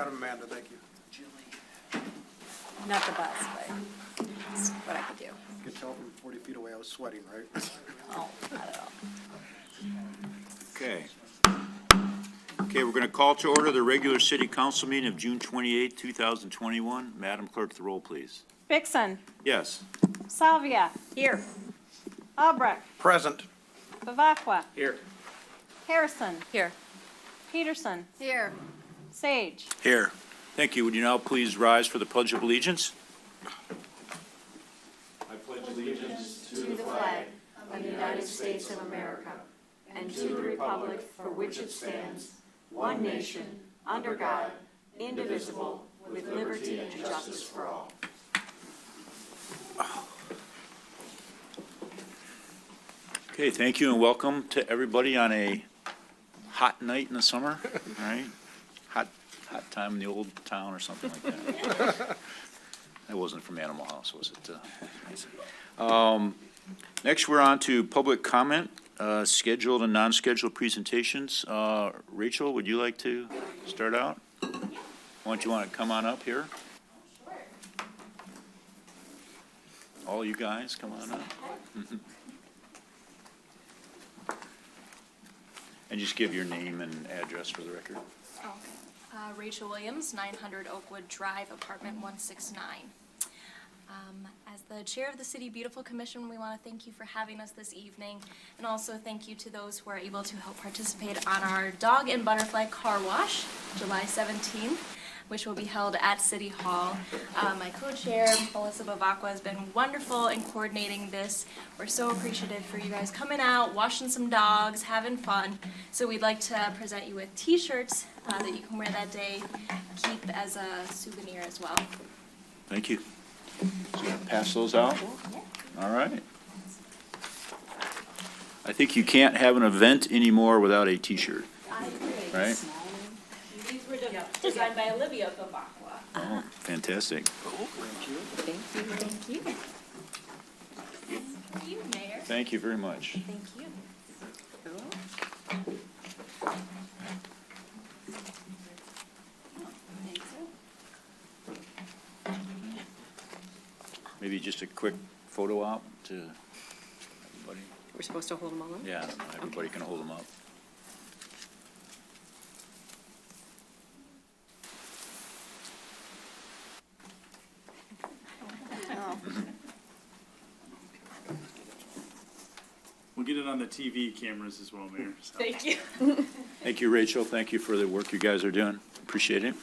Got him, Amanda, thank you. Not the best, but it's what I could do. You could tell from 40 feet away I was sweating, right? Oh, not at all. Okay. Okay, we're going to call to order the regular city council meeting of June 28, 2021. Madam Clerk, the roll, please. Vixen, Yes. Salvia, Here. Albrecht, Present. Bavacqua, Here. Harrison, Here. Peterson, Here. Sage. Here. Thank you. Would you now please rise for the Pledge of Allegiance? I pledge allegiance To the flag of the United States of America and to the republic for which it stands, one nation, under God, indivisible, with liberty and justice for all. Okay, thank you and welcome to everybody on a hot night in the summer, all right? Hot time in the old town or something like that. That wasn't from Animal House, was it? Next, we're on to public comment, scheduled and non-scheduled presentations. Rachel, would you like to start out? Why don't you want to come on up here? All you guys, come on up. And just give your name and address for the record. Okay. Rachel Williams, 900 Oakwood Drive, apartment 169. As the chair of the City Beautiful Commission, we want to thank you for having us this evening, and also thank you to those who are able to help participate on our Dog and Butterfly Car Wash, July 17th, which will be held at City Hall. My co-chair, Melissa Bavacqua, has been wonderful in coordinating this. We're so appreciative for you guys coming out, washing some dogs, having fun. So we'd like to present you with t-shirts that you can wear that day, keep as a souvenir as well. Thank you. So pass those out? All right. I think you can't have an event anymore without a T-shirt, right? These were designed by Olivia Bavacqua. Oh, fantastic. Thank you. Thank you. Thank you, Mayor. Thank you very much. Thank you. Maybe just a quick photo op to everybody. We're supposed to hold them all up? Yeah, everybody can hold them up. We'll get it on the TV cameras as well, Mayor. So. Thank you. Thank you, Rachel. Thank you for the work you guys are doing. Appreciate it.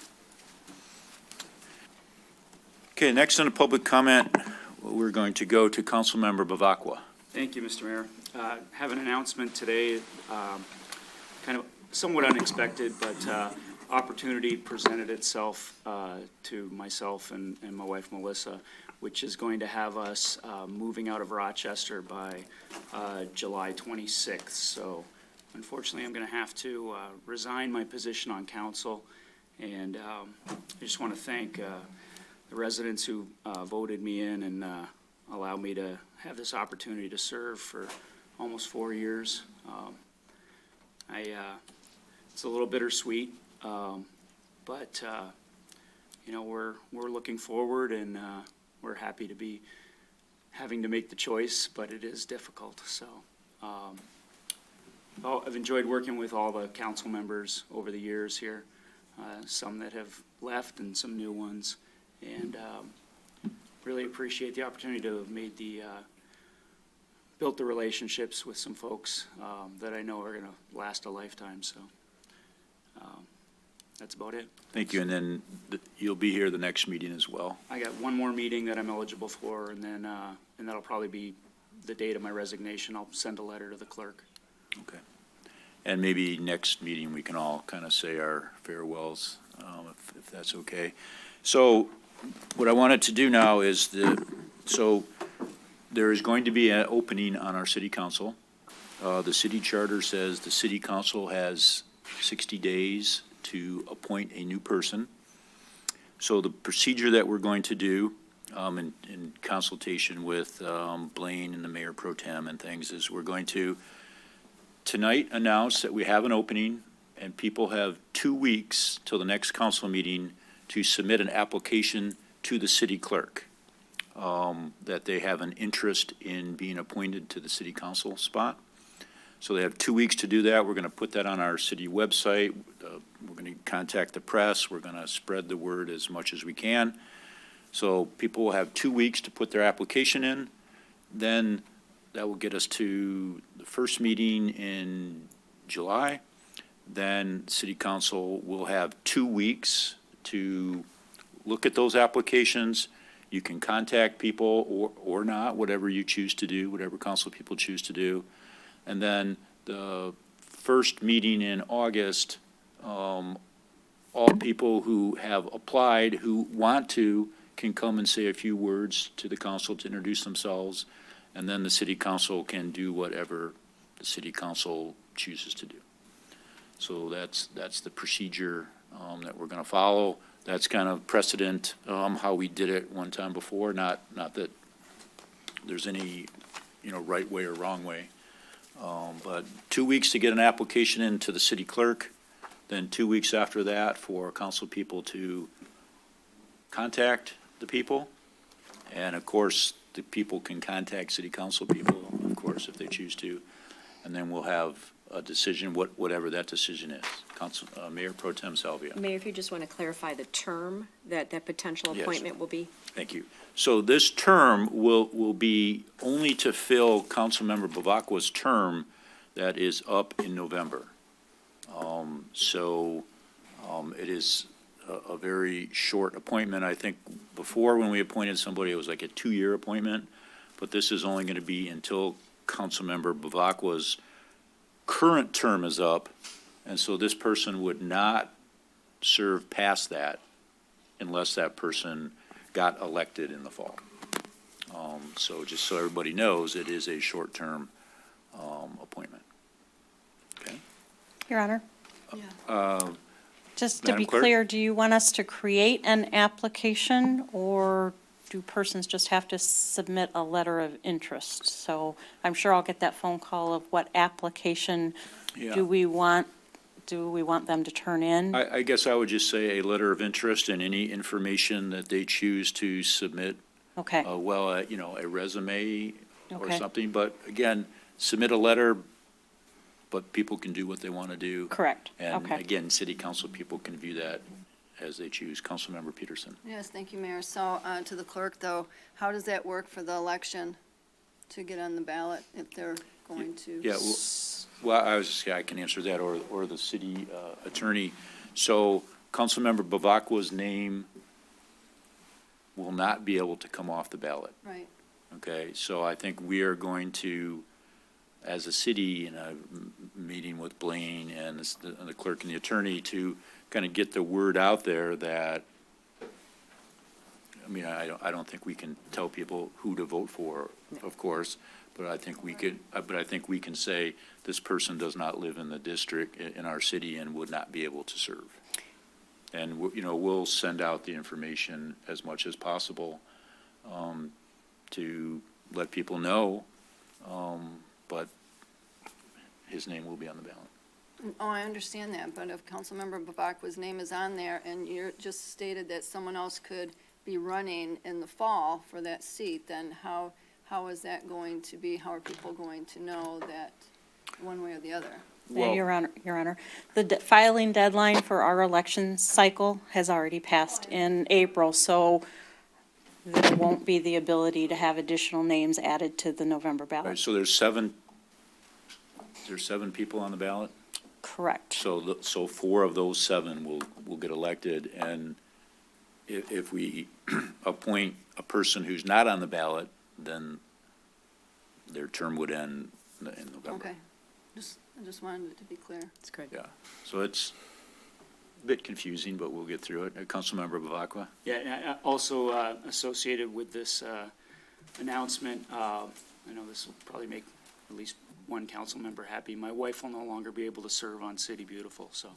Okay, next on the public comment, we're going to go to Councilmember Bavacqua. Thank you, Mr. Mayor. Have an announcement today, kind of somewhat unexpected, but opportunity presented itself to myself and my wife Melissa, which is going to have us moving out of Rochester by July 26th. So unfortunately, I'm going to have to resign my position on council, and I just want to thank the residents who voted me in and allowed me to have this opportunity to serve for almost 4 years. It's a little bittersweet, but you know, we're looking forward, and we're happy to be having to make the choice, but it is difficult. So I've enjoyed working with all the council members over the years here, some that have left and some new ones. And really appreciate the opportunity to have made built the relationships with some folks that I know are going to last a lifetime. So that's about it. Thank you, and then you'll be here the next meeting as well. I got one more meeting that I'm eligible for, and then and that'll probably be the date of my resignation. I'll send a letter to the clerk. Okay. And maybe next meeting, we can all kind of say our farewells, if that's okay. So what I wanted to do now is so there is going to be an opening on our city council. The city charter says the city council has 60 days to appoint a new person. So the procedure that we're going to do in consultation with Blaine and the mayor pro tem and things is we're going to tonight announce that we have an opening, and people have 2 weeks till the next council meeting to submit an application to the city clerk, that they have an interest in being appointed to the city council spot. So they have 2 weeks to do that. We're going to put that on our city website. We're going to contact the press. We're going to spread the word as much as we can. So people will have 2 weeks to put their application in. Then that will get us to the first meeting in July. Then city council will have 2 weeks to look at those applications. You can contact people or not, whatever you choose to do, whatever council people choose to do. And then the first meeting in August, all people who have applied, who want to, can come and say a few words to the council to introduce themselves, and then the city council can do whatever the city council chooses to do. So that's the procedure that we're going to follow. That's kind of precedent, how we did it one time before, not that there's any, right way or wrong way. But 2 weeks to get an application into the city clerk, then 2 weeks after that for council people to contact the people. And of course, the people can contact city council people, of course, if they choose to. And then we'll have a decision, whatever that decision is. Mayor Pro Tem Salvia. Mayor, if you just want to clarify the term that potential Yes. appointment will be? Thank you. So this term will be only to fill Councilmember Bavacqua's term that is up in November. It is a very short appointment. I think before, when we appointed somebody, it was like a 2-year appointment, but this is only going to be until Councilmember Bavacqua's current term is up, and so this person would not serve past that unless that person got elected in the fall. So just so everybody knows, it is a short-term appointment. Okay? Your Honor, just to Madam be Clerk? clear, do you want us to create an application, or do persons just have to submit a letter of interest? So I'm sure I'll get that phone call of what application Yeah. do we want them to turn in? I guess I would just say a letter of interest and any information that they choose to submit. Okay, A resume or Okay. something. But again, submit a letter, but people can do what they want to do. correct, And okay. again, city council people can view that as they choose. Councilmember Peterson. Yes, thank you, Mayor. So, to the clerk, though, how does that work for the election to get on the ballot if they're going to? Yeah, well, I can answer that, or the city attorney. So Councilmember Bavacqua's name will not be able to come off the ballot. Right, Okay, so I think we are going to, as a city, in a meeting with Blaine and the clerk and the attorney, to kind of get the word out there that, I don't think we can tell people who to vote for, of course, but I think we can say this person does not live in the district in our city and would not be able to serve. And, we'll send out the information as much as possible to let people know, but his name will be on the ballot. oh, I understand that, but if Councilmember Bavacqua's name is on there, and you're just stated that someone else could be running in the fall for that seat, then how is that going to be? How are people going to know that one way or the other? Well- Your Honor, the filing deadline for our election cycle has already passed in April, so there won't be the ability to have additional names added to the November Right, ballot. so there's seven people on the ballot? Correct. So 4 of those 7 will get elected, and if we appoint a person who's not on the ballot, then their term would end in November. Okay, I just wanted it to be clear. That's great. Yeah, so it's a bit confusing, but we'll get through it. Councilmember Bavacqua? Yeah, and also associated with this announcement, I know this will probably make at least one council member happy. My wife will no longer be able to serve on City Beautiful, so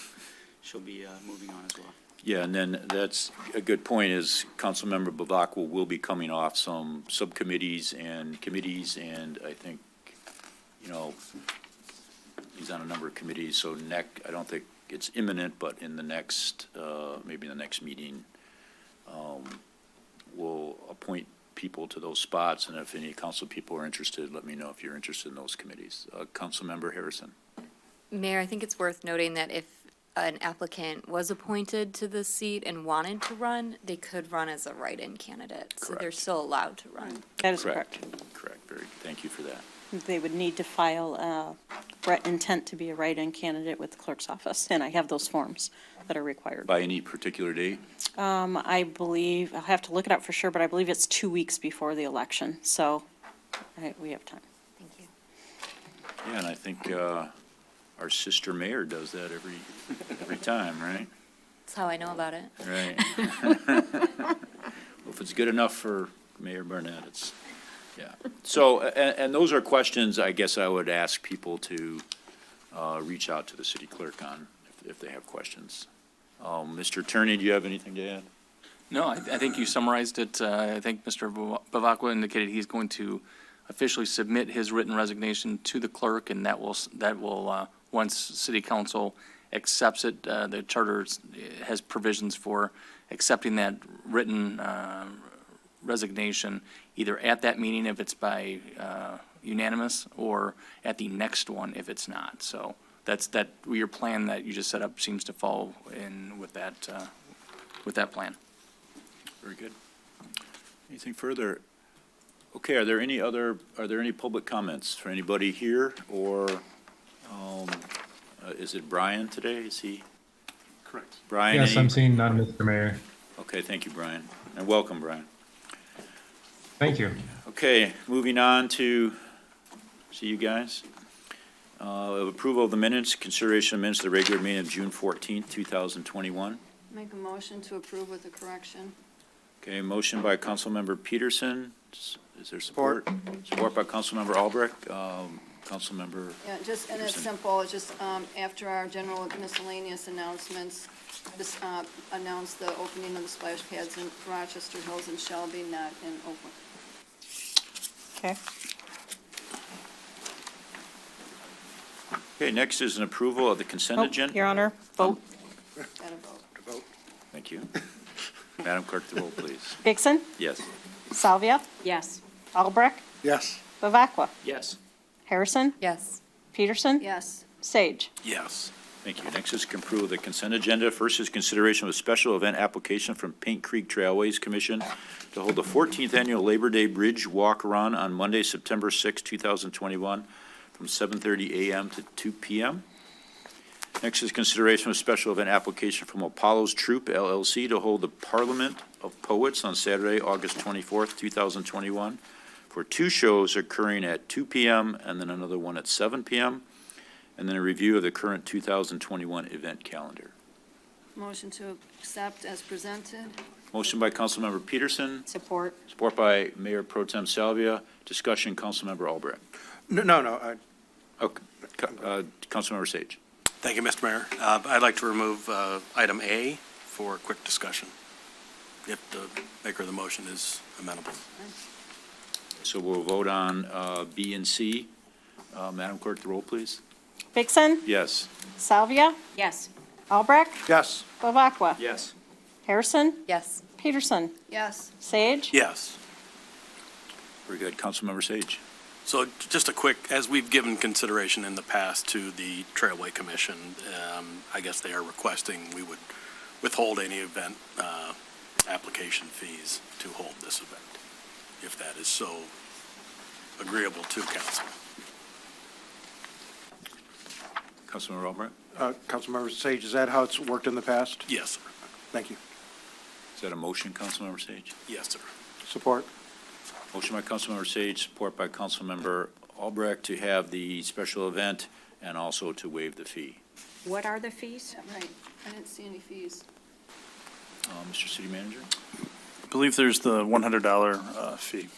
she'll be moving on as well. Yeah, and then that's a good point, is Councilmember Bavacqua will be coming off some subcommittees and committees, and I think, he's on a number of committees, so I don't think it's imminent, but in the next, maybe in the next meeting, we'll appoint people to those spots, and if any council people are interested, let me know if you're interested in those committees. Councilmember Harrison. Mayor, I think it's worth noting that if an applicant was appointed to the seat and wanted to run, they could run as a write-in candidate. So they're Correct. still allowed to run. That is correct. Correct, very, thank you for that. They would need to file intent to be a write-in candidate with the clerk's office, and I have those forms that are required. By any particular date? I believe, I'll have to look it up for sure, but I believe it's 2 weeks before the election, so we have time. Thank you. Yeah, and I think our sister mayor does that every time, right? That's how I know about it. Right. Well, if it's good enough for Mayor Barnett, it's, yeah. So, and those are questions I guess I would ask people to reach out to the city clerk on if they have questions. Mr. Attorney, do you have anything to add? No, I think you summarized it. I think Mr. Bavacqua indicated he's going to officially submit his written resignation to the clerk, and that will, once city council accepts it, the charter has provisions for accepting that written resignation, either at that meeting if it's by unanimous, or at the next one if it's not. So your plan that you just set up seems to fall in with that plan. Very good. Anything further? Okay, are there any public comments for anybody here, or is it Brian today? Is he? Correct. Brian? Yes, I'm seeing none, Mr. Mayor. Okay, thank you, Brian, and welcome, Brian. Thank you. Okay, moving on to, see you guys. Approval of the minutes, consideration of minutes of the regular meeting of June 14th, 2021. Make a motion to approve with a correction. Okay, motion by Councilmember Peterson. Is there support? Support by Councilmember Albrecht. Councilmember, Yeah, and it's Peterson. simple, it's just, after our general miscellaneous announcements, just, announce the opening of the splash pads in Rochester Hills and Shelby, not in Oakland. Okay. okay, next is an approval of the consent Oh, agenda. Your Honor, vote. Gotta vote. Thank you. Madam Clerk, the roll, please. Vixen, Yes. Salvia, Yes. Albrecht, Yes. Bavacqua, Yes. Harrison, Yes. Peterson, Yes, Sage. Yes. Thank you. Next is approval of the consent agenda. First is consideration of a special event application from Paint Creek Trailways Commission to hold the 14th Annual Labor Day Bridge Walk Run on Monday, September 6, 2021, from 7:30 a.m. to 2 p.m. Next is consideration of a special event application from Apollo's Troop LLC to hold the Parliament of Poets on Saturday, August 24th, 2021, for 2 shows occurring at 2 p.m. and then another one at 7 p.m., and then a review of the current 2021 event calendar. motion to accept as presented. Motion by Councilmember Peterson, Support. support by Mayor Pro Tem Salvia. Discussion, Councilmember Albrecht. No, Okay, Councilmember Sage. Thank you, Mr. Mayor. I'd like to remove item A for quick discussion, if the maker of the motion is amenable. So we'll vote on B and C. Madam Clerk, the roll, please. Vixen, Yes. Salvia, Yes. Albrecht, Yes. Bavacqua, Yes. Harrison, Yes. Peterson, Yes, Sage. Yes. Very good. Councilmember Sage. So just a quick, as we've given consideration in the past to the Trailway Commission, I guess they are requesting we would withhold any event application fees to hold this event, if that is so agreeable to council. Councilmember Albrecht. Councilmember Sage, is that how it's worked in the past? Yes, sir. Thank you. Is that a motion, Councilmember Sage? Yes, sir. Support? Motion by Councilmember Sage, support by Councilmember Albrecht to have the special event and also to waive the fee. What are the fees? yeah, right. I didn't see any fees. Mr. City Manager? I believe there's the $100 fee.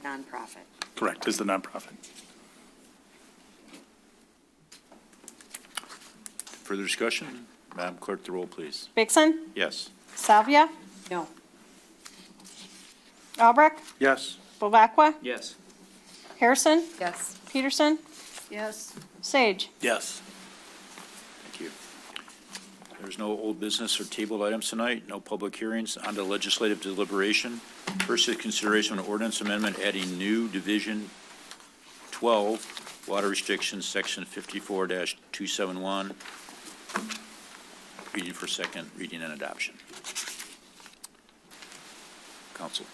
Nonprofit. Correct, is the nonprofit. Further discussion? Madam Clerk, the roll, please. Vixen, Yes. Salvia, No. Albrecht, Yes. Bavacqua, Yes. Harrison, Yes. Peterson, Yes, Sage. Yes. There's no old business or tabled items tonight, no public hearings. On to legislative deliberation. First is consideration of an ordinance amendment adding new Division 12, water restrictions, Section 54-271. Reading for second reading and adoption. Council.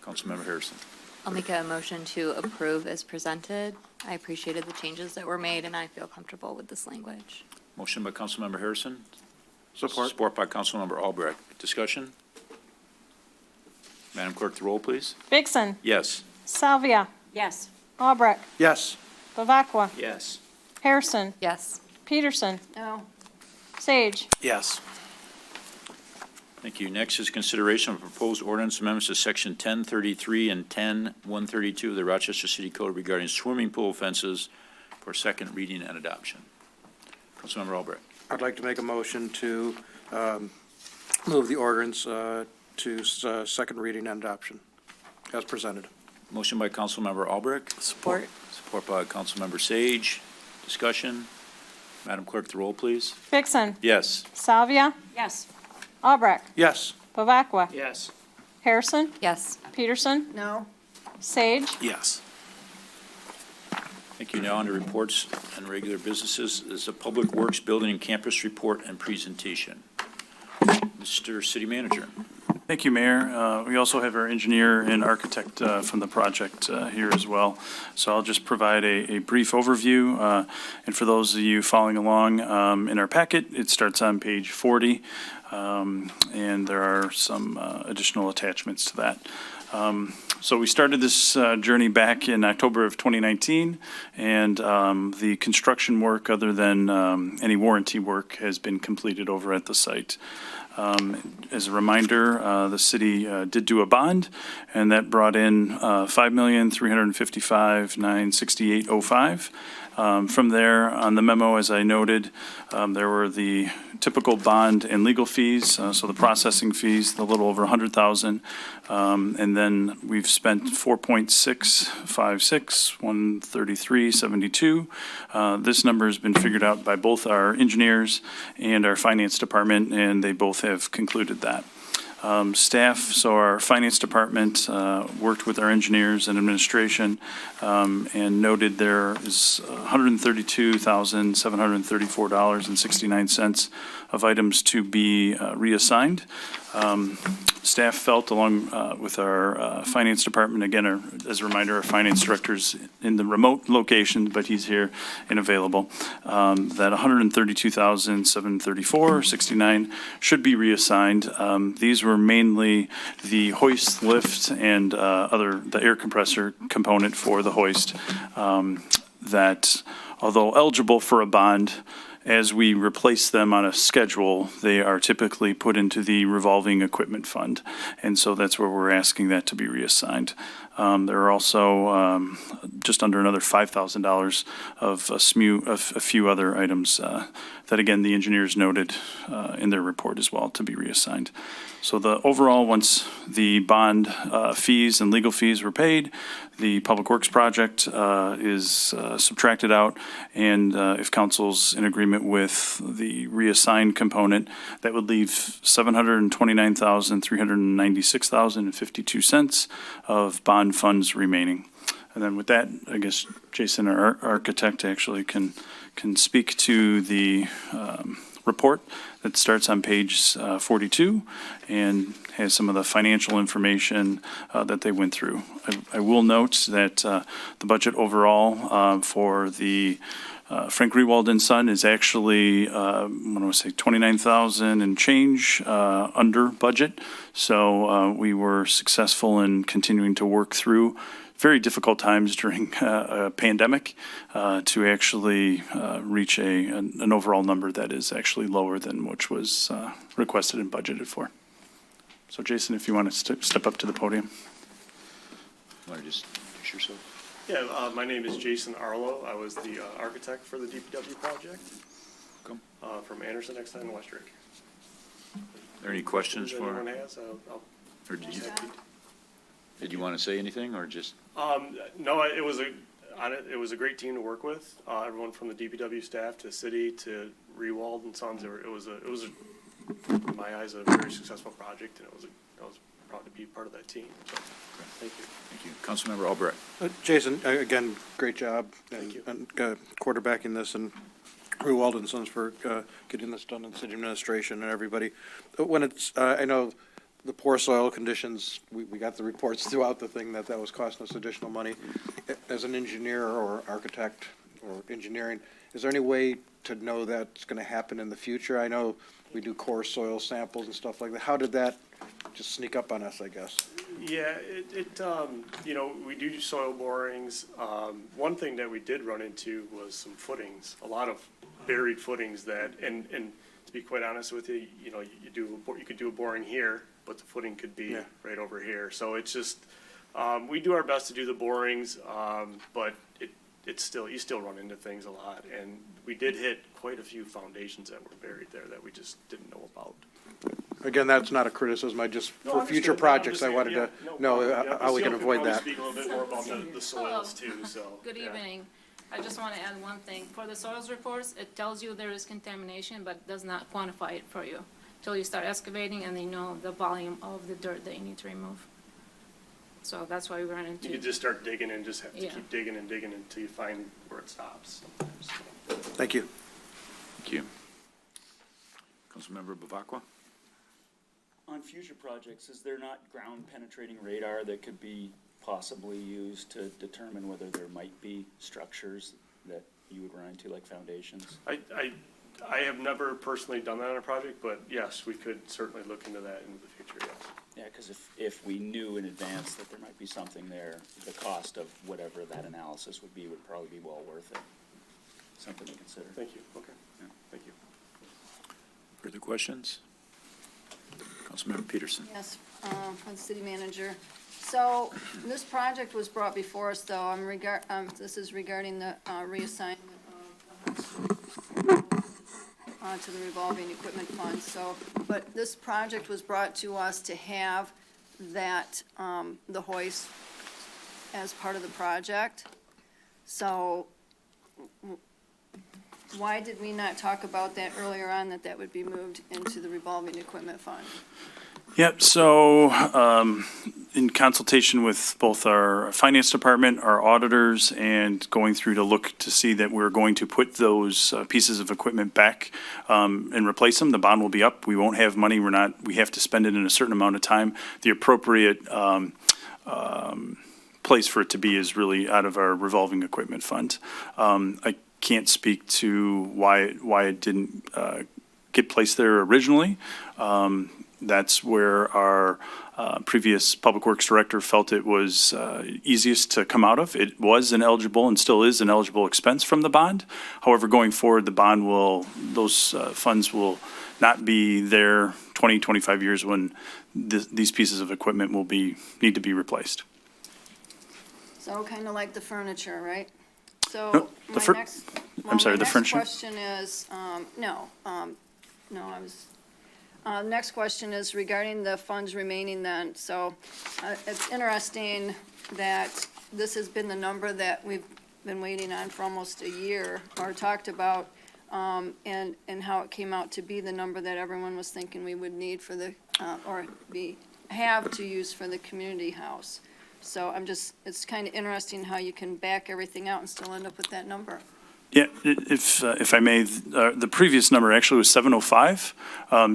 Councilmember Harrison. I'll make a motion to approve as presented. I appreciated the changes that were made, and I feel comfortable with this language. Motion by Councilmember Harrison. Support. Support by Councilmember Albrecht. Discussion? Madam Clerk, the roll, please. Vixen, Yes. Salvia, Yes. Albrecht, Yes. Bavacqua, Yes. Harrison, Yes. Peterson, No. Sage. Yes. Thank you. Next is consideration of proposed ordinance amendments to Section 1033 and 10132 of the Rochester City Code regarding swimming pool fences for second reading and adoption. Councilmember Albrecht. I'd like to make a motion to move the ordinance to second reading and adoption as presented. Motion by Councilmember Albrecht. Support. Support by Councilmember Sage. Discussion? Madam Clerk, the roll, please. Vixen, Yes. Salvia, Yes. Albrecht, Yes. Bavacqua, Yes. Harrison, Yes. Peterson, No. Sage. Yes. Thank you. Now on to reports and regular businesses. This is a Public Works Building and Campus Report and Presentation. Mr. City Manager. Thank you, Mayor. We also have our engineer and architect from the project here as well. So I'll just provide a brief overview. And for those of you following along in our packet, it starts on page 40. And there are some additional attachments to that. So we started this journey back in October of 2019, and the construction work, other than any warranty work, has been completed over at the site. As a reminder, the city did do a bond, and that brought in $5,355,968.05. From there, on the memo, as I noted, there were the typical bond and legal fees, so the processing fees, a little over $100,000. And then we've spent $4.656, $133.72. This number has been figured out by both our engineers and our finance department, and they both have concluded that. Staff, so our finance department worked with our engineers and administration and noted there is $132,734.69 of items to be reassigned. Staff felt, along with our finance department, again, as a reminder, our finance director's in the remote location, but he's here and available, that $132,734.69 should be reassigned. These were mainly the hoist lift and the air compressor component for the hoist that, although eligible for a bond, as we replace them on a schedule, they are typically put into the revolving equipment fund. And so that's where we're asking that to be reassigned. There are also just under another $5,000 of a few other items that, again, the engineers noted in their report as well to be reassigned. So the overall, once the bond fees and legal fees were paid, the Public Works project is subtracted out, and if council's in agreement with the reassigned component, that would leave $729,396.52 of bond funds remaining. And then with that, I guess Jason, our architect, actually can speak to the report that starts on page 42 and has some of the financial information that they went through. I will note that the budget overall for the Frank Rewald and Son is actually, I want to say 29,000 and change under budget. So we were successful in continuing to work through very difficult times during a pandemic to actually reach an overall number that is actually lower than which was requested and budgeted for. So Jason, if you want to step up to the podium. Want to just introduce yourself? Yeah, my name is Jason Arlo. I was the architect for the DPW project from Anderson, Exide, and Westrick. Are there any questions If for? anyone has, I'll Or did you want to say anything, or just? No, it was it was a great team to work with. Everyone from the DPW staff to city to Rewald and Sons. It was in my eyes, a very successful project, and I was proud to be part of that team. So, thank you. Thank you. Councilmember Albrecht. Jason, again, great job. Thank you. And quarterbacking this, and Rewald and Sons for getting this done, in city administration and everybody. When it's, I know the poor soil conditions, we got the reports throughout the thing that was costing us additional money. As an engineer or architect or engineering, is there any way to know that's going to happen in the future? I know we do core soil samples and stuff like that. How did that just sneak up on us, I guess? Yeah, we do soil borings. One thing that we did run into was some footings, a lot of buried footings that, and to be quite honest with you, you could do a boring here, but the footing could be right over here. So it's just, we do our best to do the borings, but you still run into things a lot. And we did hit quite a few foundations that were buried there that we just didn't know about. Again, that's not a criticism. For Understood. future No, I'm projects, just I saying, wanted yeah, to no know problem. Yeah, how we Lucille can could avoid probably that. speak a little bit more about the soils too, so. Good yeah. evening. I just want to add one thing. For the soils reports, it tells you there is contamination, but does not quantify it for you till you start excavating and you know the volume of the dirt that you need to remove. So that's why we run You into. could just start digging and just have to Yeah. keep digging and digging until you find where it stops sometimes. Thank you. Thank you. Councilmember Bavacqua. On future projects, is there not ground penetrating radar that could be possibly used to determine whether there might be structures that you would run into, like foundations? I have never personally done that on a project, but yes, we could certainly look into that in the future, yes. Yeah, because if we knew in advance that there might be something there, the cost of whatever that analysis would probably be well worth it. Something to consider. Thank you, okay. Yeah. Thank you. Further questions? Councilmember Peterson. Yes, for the city manager. So this project was brought before us, though, this is regarding the reassignment of to the revolving equipment fund. So, but this project was brought to us to have that, the hoist as part of the project. So why did we not talk about that earlier on, that would be moved into the revolving equipment fund? Yep, so in consultation with both our finance department, our auditors, and going through to look to see that we're going to put those pieces of equipment back and replace them, the bond will be up. We won't have money, we have to spend it in a certain amount of time. The appropriate place for it to be is really out of our revolving equipment fund. I can't speak to why it didn't get placed there originally. That's where our previous Public Works Director felt it was easiest to come out of. It was an eligible and still is an eligible expense from the bond. However, going forward, the bond those funds will not be there 20, 25 years when these pieces of equipment need to be replaced. So kind of like the furniture, right? So No, my the next, I'm sorry, the furniture? next question is, next question is regarding the funds remaining then. So it's interesting that this has been the number that we've been waiting on for almost a year, or talked about, and how it came out to be the number that everyone was thinking we would need for the, have to use for the community house. So it's kind of interesting how you can back everything out and still end up with that number. Yeah, if I may, the previous number actually was 705.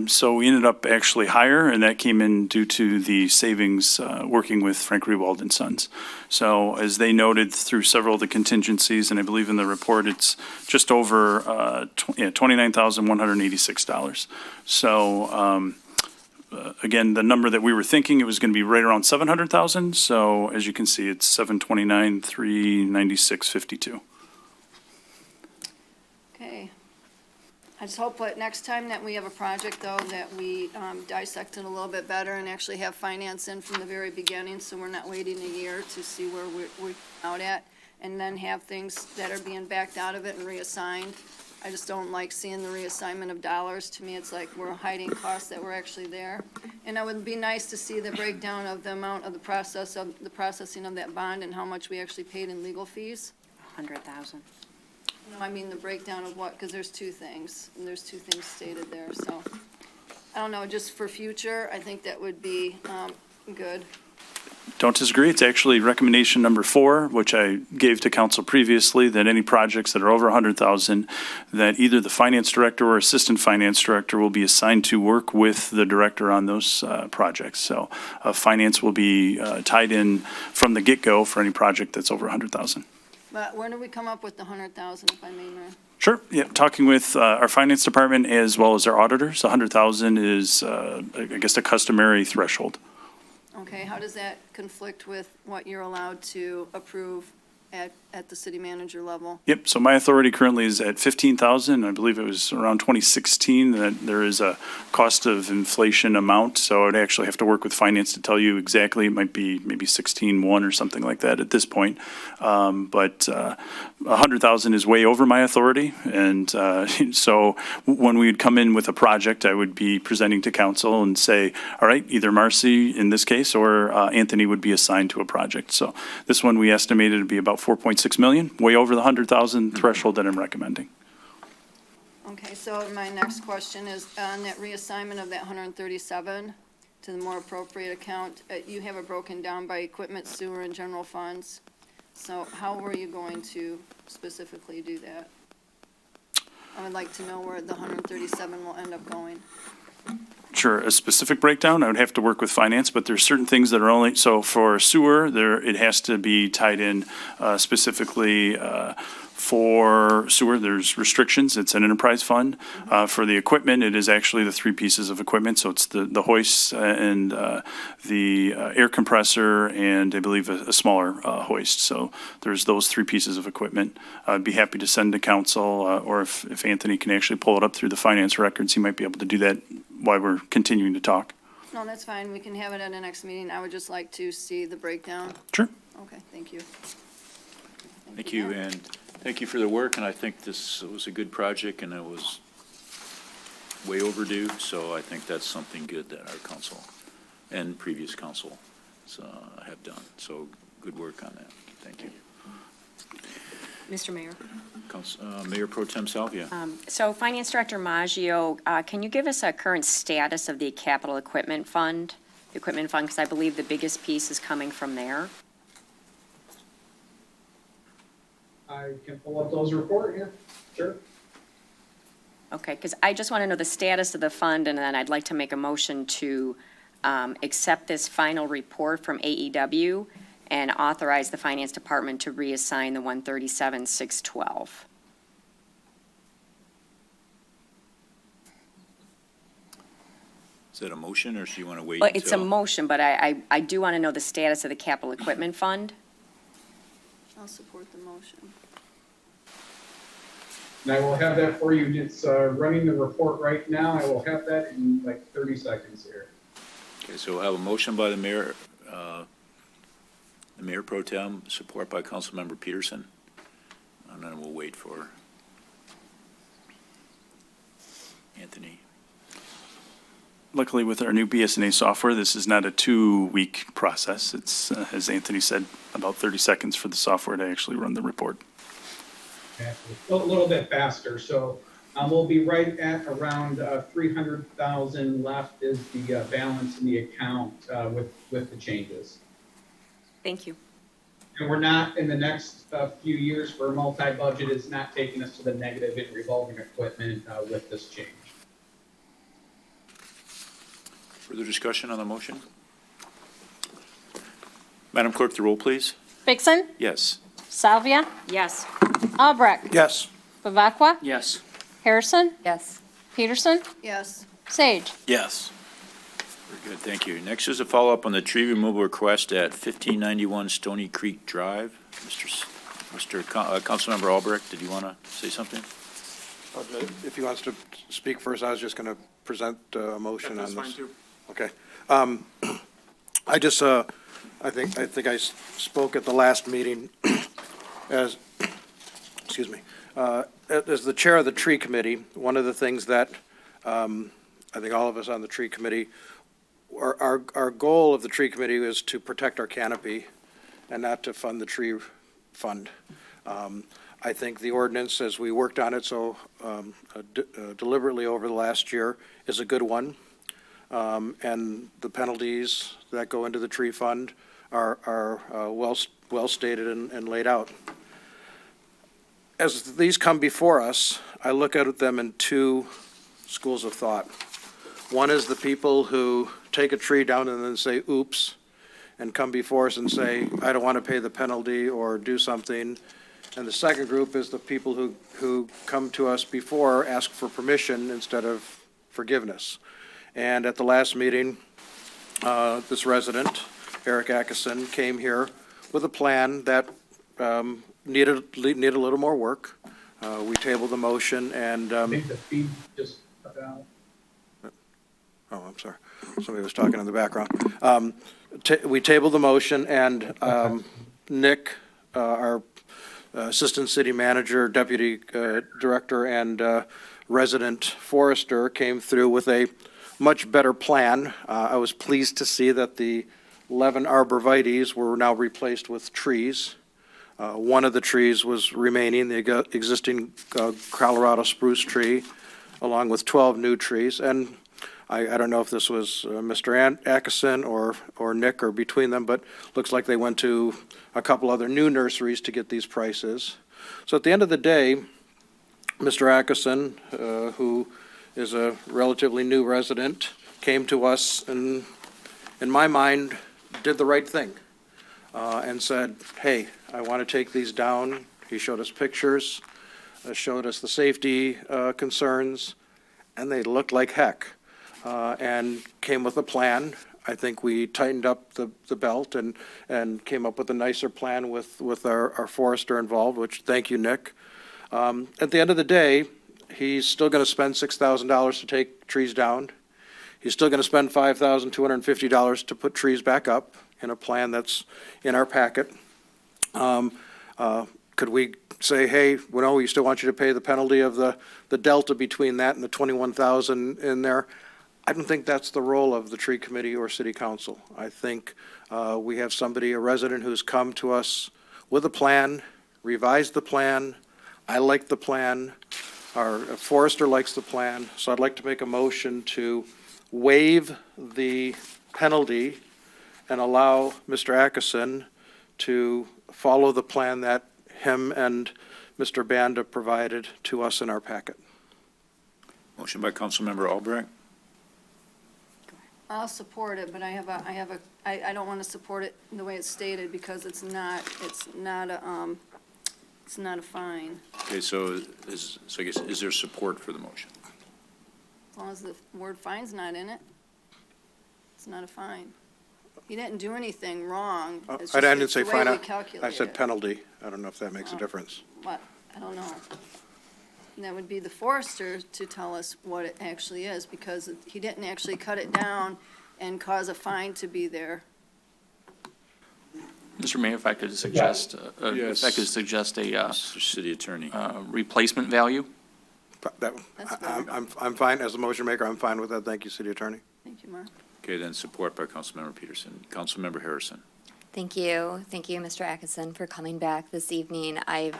So we ended up actually higher, and that came in due to the savings working with Frank Rewald and Sons. So as they noted through several of the contingencies, and I believe in the report, it's just over $29,186. So again, the number that we were thinking, it was going to be right around 700,000. So as you can see, it's 729,396.52. Okay. I just hope that next time that we have a project, though, that we dissect it a little bit better and actually have finance in from the very beginning, so we're not waiting a year to see where we're out at, and then have things that are being backed out of it and reassigned. I just don't like seeing the reassignment of dollars. To me, it's like we're hiding costs that were actually there. And it would be nice to see the breakdown of the amount of the processing of that bond and how much we actually paid in legal fees. 100,000. No, I mean the breakdown of what, because there's two things, and there's two things stated there, so. I don't know, just for future, I think that would be good. Don't disagree. It's actually recommendation number 4, which I gave to council previously, that any projects that are over 100,000, that either the finance director or assistant finance director will be assigned to work with the director on those projects. So finance will be tied in from the get-go for any project that's over 100,000. But where do we come up with the 100,000, if I may, Mayor? Sure, yeah, talking with our finance department as well as our auditors, 100,000 is, I guess, a customary threshold. Okay, how does that conflict with what you're allowed to approve at the city manager level? Yep, so my authority currently is at 15,000. I believe it was around 2016 that there is a cost of inflation amount. So I would actually have to work with finance to tell you exactly. It might be maybe 16.1 or something like that at this point. But 100,000 is way over my authority. And so when we would come in with a project, I would be presenting to council and say, all right, either Marcy in this case or Anthony would be assigned to a project. So this one we estimated to be about 4.6 million, way over the 100,000 threshold that I'm recommending. Okay, so my next question is on that reassignment of that 137 to the more appropriate account, you have it broken down by equipment, sewer, and general funds. So how were you going to specifically do that? I would like to know where the 137 will end up going. Sure, a specific breakdown, I would have to work with finance, but there's certain things that are only, so for sewer, it has to be tied in specifically for sewer, there's restrictions, it's an enterprise fund. For the equipment, it is actually the 3 pieces of equipment, so it's the hoist and the air compressor and I believe a smaller hoist. So there's those 3 pieces of equipment. I'd be happy to send to council, or if Anthony can actually pull it up through the finance records, he might be able to do that while we're continuing to talk. No, that's fine, we can have it at the next meeting. I would just like to see the breakdown. Sure. Okay, thank you. Thank you, and thank you for the work, and I think this was a good project, and it was way overdue, so I think that's something good that our council and previous council have done. So good work on that. Thank you. Mr. Mayor. Mayor Pro Tem Salvia. So Finance Director Maggio, can you give us a current status of the capital equipment fund? Because I believe the biggest piece is coming from there. I can pull up those report here, sure. Okay, because I just want to know the status of the fund, and then I'd like to make a motion to accept this final report from AEW and authorize the Finance Department to reassign the 137,612. Is that a motion, or do you want to wait Well, until? it's a motion, but I do want to know the status of the capital equipment fund. I'll support the motion. And I will have that for you. It's running the report right now. I will have that in like 30 seconds here. Okay, so I have a motion by the Mayor Pro Tem, support by Councilmember Peterson, and then we'll wait for Anthony. Luckily, with our new BSNA software, this is not a 2-week process. It's, as Anthony said, about 30 seconds for the software to actually run the report. A little bit faster. So we'll be right at around 300,000 left is the balance in the account with the changes. Thank you. And we're not, in the next few years for multi-budget, it's not taking us to the negative in revolving equipment with this change. Further discussion on the motion? Madam Clerk, the roll, please. Vixen, Yes. Salvia, Yes. Albrecht, Yes. Bavacqua, Yes. Harrison, Yes. Peterson, Yes, Sage. Yes. Very good, thank you. Next is a follow-up on the tree removal request at 1591 Stoney Creek Drive. Councilmember Albrecht, did you want to say something? If he wants to speak first, I was just going to present a motion on this. That's fine, too. Okay. I just, I think I spoke at the last meeting as, excuse me, as the chair of the tree committee. One of the things that I think all of us on the tree committee, our goal of the tree committee is to protect our canopy and not to fund the tree fund. I think the ordinance, as we worked on it so deliberately over the last year, is a good one. And the penalties that go into the tree fund are well stated and laid out. As these come before us, I look at them in two schools of thought. One is the people who take a tree down and then say, oops, and come before us and say, I don't want to pay the penalty or do something. And the second group is the people who come to us before, ask for permission instead of forgiveness. And at the last meeting, this resident, Eric Atkinson, came here with a plan that needed a little more work. We tabled the motion and. I think the feed just cut out. Oh, I'm sorry. Somebody was talking in the background. We tabled the motion, and Nick, our Assistant City Manager, Deputy Director, and resident forester came through with a much better plan. I was pleased to see that the 11 arborvitaes were now replaced with trees. One of the trees was remaining, the existing Colorado spruce tree, along with 12 new trees. And I don't know if this was Mr. Atkinson or Nick or between them, but looks like they went to a couple other new nurseries to get these prices. So at the end of the day, Mr. Atkinson, who is a relatively new resident, came to us and, in my mind, did the right thing and said, hey, I want to take these down. He showed us pictures, showed us the safety concerns, and they looked like heck. And came with a plan. I think we tightened up the belt and came up with a nicer plan with our forester involved, which, thank you, Nick. At the end of the day, he's still going to spend $6,000 to take trees down. He's still going to spend $5,250 to put trees back up in a plan that's in our packet. Could we say, hey, well, no, we still want you to pay the penalty of the delta between that and the $21,000 in there? I don't think that's the role of the tree committee or city council. I think we have somebody, a resident, who's come to us with a plan, revised the plan. I like the plan. Our forester likes the plan. So I'd like to make a motion to waive the penalty and allow Mr. Atkinson to follow the plan that him and Mr. Banda provided to us in our packet. Motion by Councilmember Albrecht. I'll support it, but I don't want to support it the way it's stated because it's not a fine. Okay, so I guess, is there support for the motion? As long as the word fine's not in it, it's not a fine. He didn't do anything wrong. It's I just- didn't it's say the way fine. we I calculate said it. penalty. I don't know if that makes a Oh. difference. What? I don't know. And that would be the forester to tell us what it actually is, because he didn't actually cut it down and cause a fine to be there. Mr. Mayor, if I could suggest, Yes. if I could suggest a Mr. City Attorney. replacement value. That's better. I'm fine, as a motion maker, I'm fine with that. Thank you, City Attorney. Thank you, Mark. Okay, then support by Councilmember Peterson. Councilmember Harrison. Thank you. Thank you, Mr. Atkinson, for coming back this evening. I've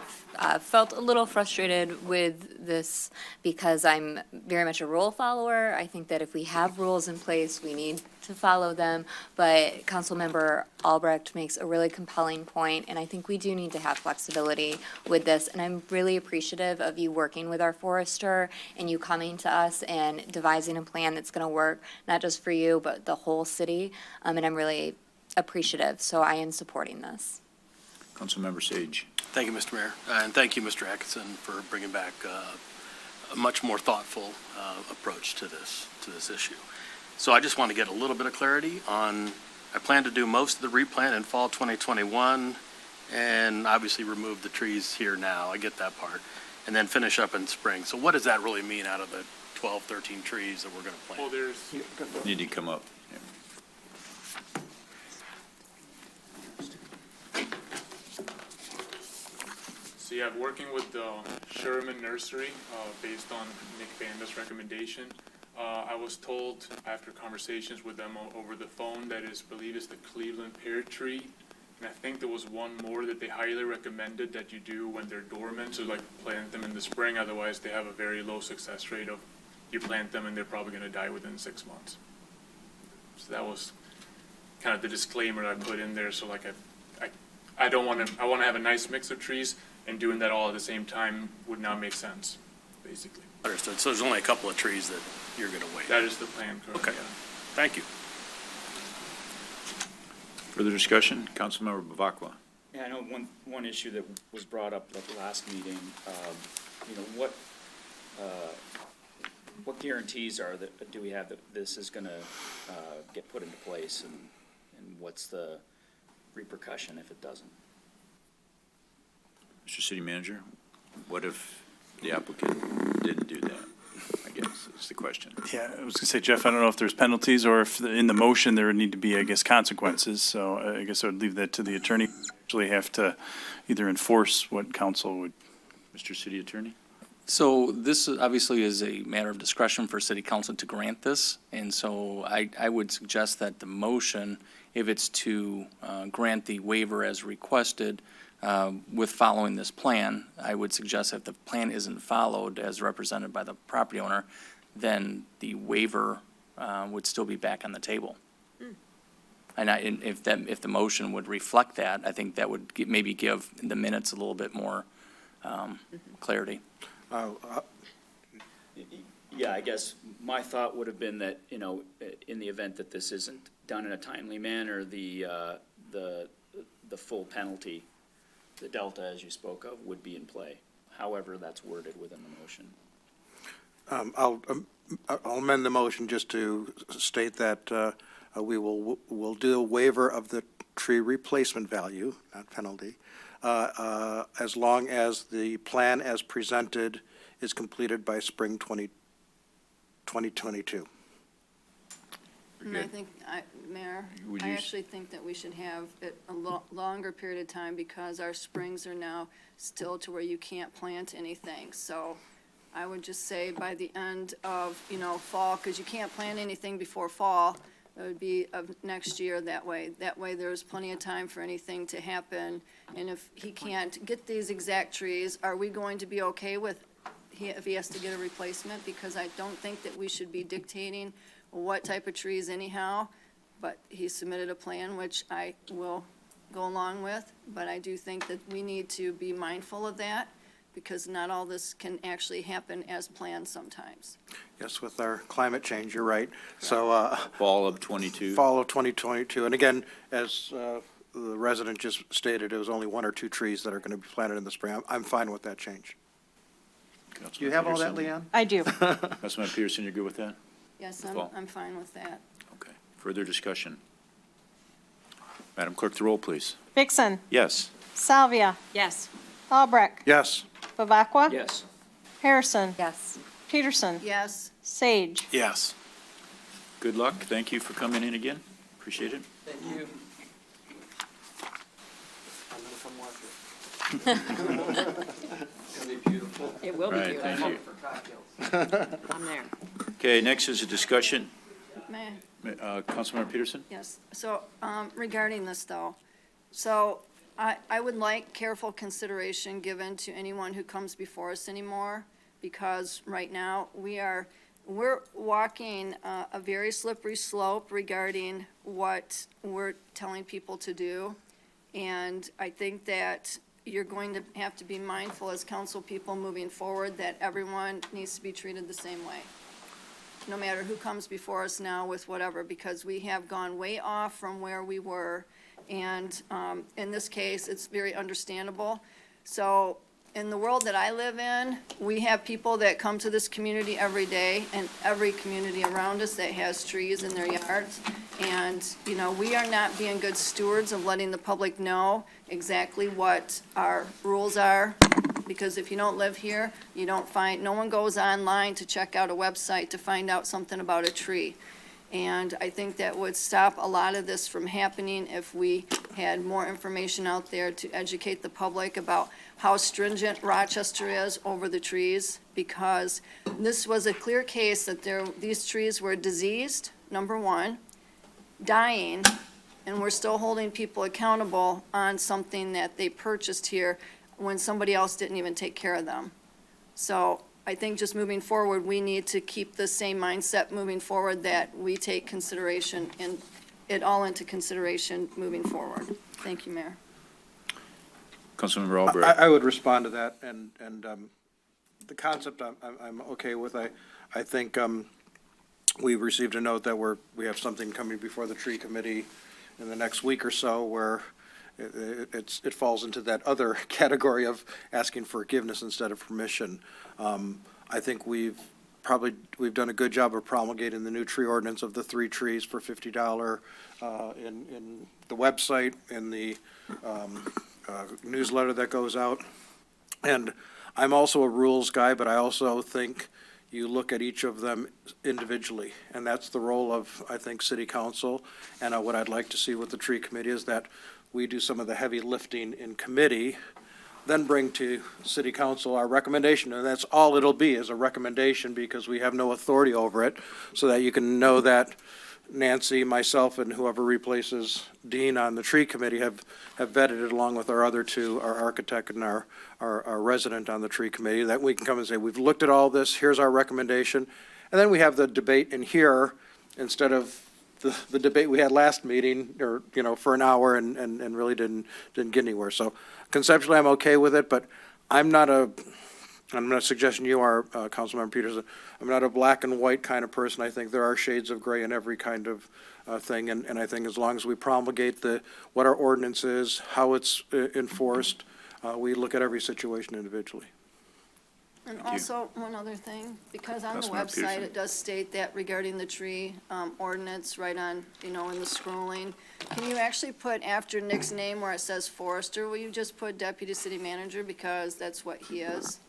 felt a little frustrated with this because I'm very much a rule follower. I think that if we have rules in place, we need to follow them. But Councilmember Albrecht makes a really compelling point, and I think we do need to have flexibility with this. And I'm really appreciative of you working with our forester and you coming to us and devising a plan that's going to work, not just for you, but the whole city. And I'm really appreciative, so I am supporting this. Councilmember Sage. Thank you, Mr. Mayor, and thank you, Mr. Atkinson, for bringing back a much more thoughtful approach to this issue. So I just want to get a little bit of clarity on, I plan to do most of the replant in fall 2021, and obviously remove the trees here now, I get that part, and then finish up in spring. So what does that really mean out of the 12, 13 trees that we're going to plant? Well, Need to come up. Yeah. So yeah, working with the Sherman Nursery, based on Nick Banda's recommendation, I was told after conversations with them over the phone that believe it's the Cleveland pear tree And I think there was one more that they highly recommended that you do when they're dormant, so like plant them in the spring, otherwise they have a very low success rate of you plant them and they're probably gonna die within 6 months. So that was kind of the disclaimer I put in there, so like I don't wanna, I wanna have a nice mix of trees, and doing that all at the same time would not make sense, basically. Understood. So there's only a couple of trees that you're going to wait. That is the plan, correct? Okay. Yeah. Thank you. Further discussion? Councilmember Bavacqua. Yeah, I know one issue that was brought up at the last meeting, you know, what guarantees do we have that this is gonna, get put into place, and what's the repercussion if it doesn't? Mr. City Manager, what if the applicant didn't do that? I guess is the question. Yeah, I was gonna say, Jeff, I don't know if there's penalties or if in the motion there would need to be, I guess, consequences. So I guess I would leave that to the attorney. Actually have to either enforce what council would. Mr. City Attorney? So this obviously is a matter of discretion for city council to grant this. And so I would suggest that the motion, if it's to grant the waiver as requested with following this plan, I would suggest if the plan isn't followed as represented by the property owner, then the waiver would still be back on the table. And if the motion would reflect that, I think that would maybe give the minutes a little bit more clarity. Yeah, I guess my thought would have been that, you know, in the event that this isn't done in a timely manner, the full penalty, the delta, as you spoke of, would be in play. However, that's worded within the motion. I'll amend the motion just to state that we'll do a waiver of the tree replacement value, not penalty, as long as the plan as presented is completed by spring 2022. And I think, Mayor, Would I you actually think that we should have it a longer period of time because our springs are now still to where you can't plant anything. So I would just say by the end of, fall, because you can't plant anything before fall, it would be of next year that way. That way there's plenty of time for anything to happen. And if he can't get these exact trees, are we going to be okay with if he has to get a replacement? Because I don't think that we should be dictating what type of trees anyhow, but he submitted a plan, which I will go along with, but I do think that we need to be mindful of that, because not all this can actually happen as planned sometimes. Yes, with our climate change, you're right. So Fall of '22? fall of 2022. And again, as the resident just stated, it was only 1 or 2 trees that are going to be planted in the spring. I'm fine with that change. Do you have all that, Leanne? I do. Councilman Peterson, you're good with that? Yes, Fall. I'm fine with that. Okay. Further discussion? Madam Clerk, the roll, please. Vixen, Yes. Salvia, Yes. Albrecht, Yes. Bavacqua, Yes. Harrison, Yes. Peterson, Yes, Sage. Yes. Good luck. Thank you for coming in again. Appreciate it. Thank you. It will be Right, beautiful. thank you. I'm there. Okay, next is a discussion. May Councilmember Peterson? yes. So regarding this, though, so I would like careful consideration given to anyone who comes before us anymore, because right now we're walking a very slippery slope regarding what we're telling people to do. And I think that you're going to have to be mindful as council people moving forward that everyone needs to be treated the same way, no matter who comes before us now with whatever, because we have gone way off from where we were. And in this case, it's very understandable. So in the world that I live in, we have people that come to this community every day, and every community around us that has trees in their yards. And, we are not being good stewards of letting the public know exactly what our rules are. Because if you don't live here, no one goes online to check out a website to find out something about a tree. And I think that would stop a lot of this from happening if we had more information out there to educate the public about how stringent Rochester is over the trees, because this was a clear case that these trees were diseased, number one, dying, and we're still holding people accountable on something that they purchased here when somebody else didn't even take care of them. So I think just moving forward, we need to keep the same mindset moving forward, that we take consideration and it all into consideration moving forward. Thank you, Mayor. Councilmember Albrecht. I would respond to that, and the concept I'm okay with. I think we received a note that we have something coming before the tree committee in the next week or so where it falls into that other category of asking forgiveness instead of permission. I think we've done a good job of promulgating the new tree ordinance of the 3 trees for $50 in the website, in the newsletter that goes out. And I'm also a rules guy, but I also think you look at each of them individually, and that's the role of, I think, City Council. And what I'd like to see with the tree committee is that we do some of the heavy lifting in committee, then bring to City Council our recommendation, and that's all it'll be, is a recommendation, because we have no authority over it, so that you can know that Nancy, myself, and whoever replaces Dean on the tree committee have vetted it, along with our other 2, our architect and our resident on the tree committee, that we can come and say, we've looked at all this, here's our recommendation. And then we have the debate in here instead of the debate we had last meeting, or, for an hour and really didn't get anywhere. So conceptually, I'm okay with it, but I'm not suggesting you are, Councilmember Peterson. I'm not a black and white kind of person. I think there are shades of gray in every kind of thing, and I think as long as we promulgate what our ordinance is, how it's enforced, we look at every situation individually. And also, one other thing, because on the Councilmember website, Peterson. it does state that regarding the tree ordinance, right on, in the scrolling, can you actually put after Nick's name where it says Forester, will you just put Deputy City Manager, because that's what he is?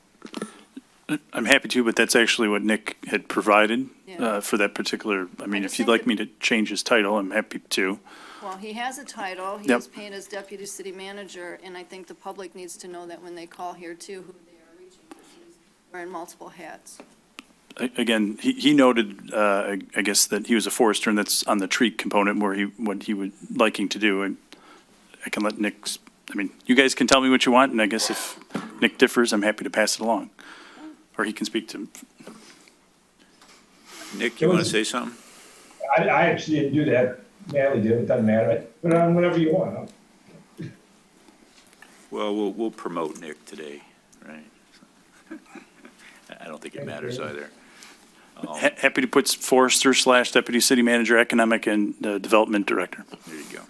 I'm happy to, but that's actually what Nick had provided Yeah. for that particular, just if you'd think like that- me to change his title, I'm happy to. Well, he has a title, he Yep. is paid as Deputy City Manager, and I think the public needs to know that when they call here too, who they are reaching, because he's wearing multiple hats. Again, he noted, I guess, that he was a forester, and that's on the tree component where what he would liking to do. And I can let Nick, you guys can tell me what you want, and I guess if Nick differs, I'm happy to pass it along. Or he can speak to. Nick, you want to say something? I actually didn't do that. Natalie did. It doesn't matter. Put it on whatever you want. Huh? Well, we'll promote Nick today, right? I don't think it matters you. either. Happy to put forester / deputy city manager, economic and development director. There you go.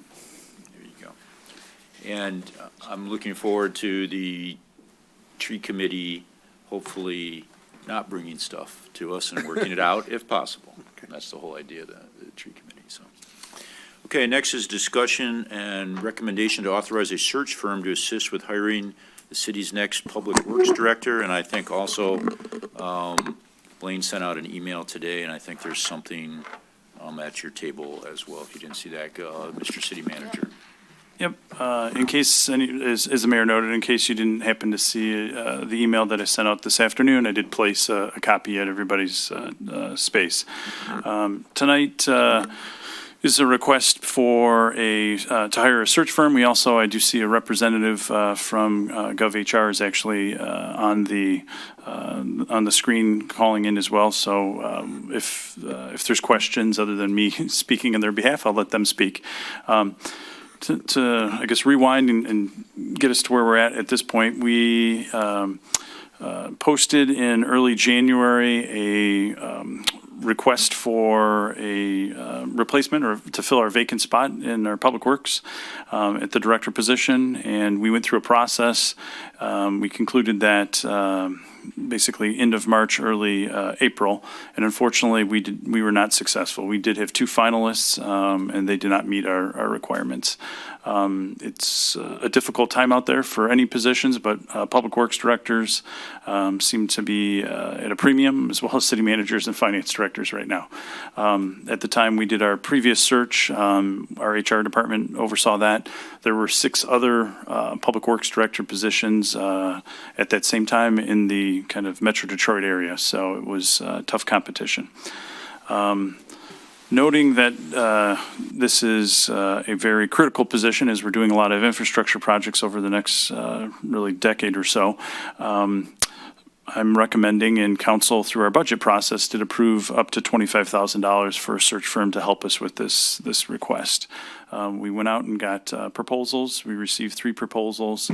There you go. And I'm looking forward to the tree committee hopefully not bringing stuff to us and working it out if possible. That's the whole idea of the tree committee, so. Okay, next is discussion and recommendation to authorize a search firm to assist with hiring the city's next public works director. And I think also Blaine sent out an email today, and I think there's something at your table as well, if you didn't see that, Mr. City Manager. Yep. In case, as the mayor noted, in case you didn't happen to see the email that I sent out this afternoon, I did place a copy at everybody's space. Tonight is a request for to hire a search firm. We also, I do see a representative from GovHR is actually on the screen calling in as well. So if there's questions other than me speaking on their behalf, I'll let them speak. To I guess, rewind and get us to where we're at this point, we posted in early January a request for a replacement or to fill our vacant spot in our public works at the director position, and we went through a process. We concluded that basically end of March, early April, and unfortunately we were not successful. We did have 2 finalists, and they did not meet our requirements. It's a difficult time out there for any positions, but public works directors seem to be at a premium, as well as city managers and finance directors right now. At the time we did our previous search, our HR department oversaw that. There were 6 other public works director positions at that same time in the kind of Metro Detroit area, so it was tough competition. noting that this is a very critical position as we're doing a lot of infrastructure projects over the next really decade or so. I'm recommending, and council through our budget process did approve up to $25,000 for a search firm to help us with this request. We went out and got proposals. We received 3 proposals.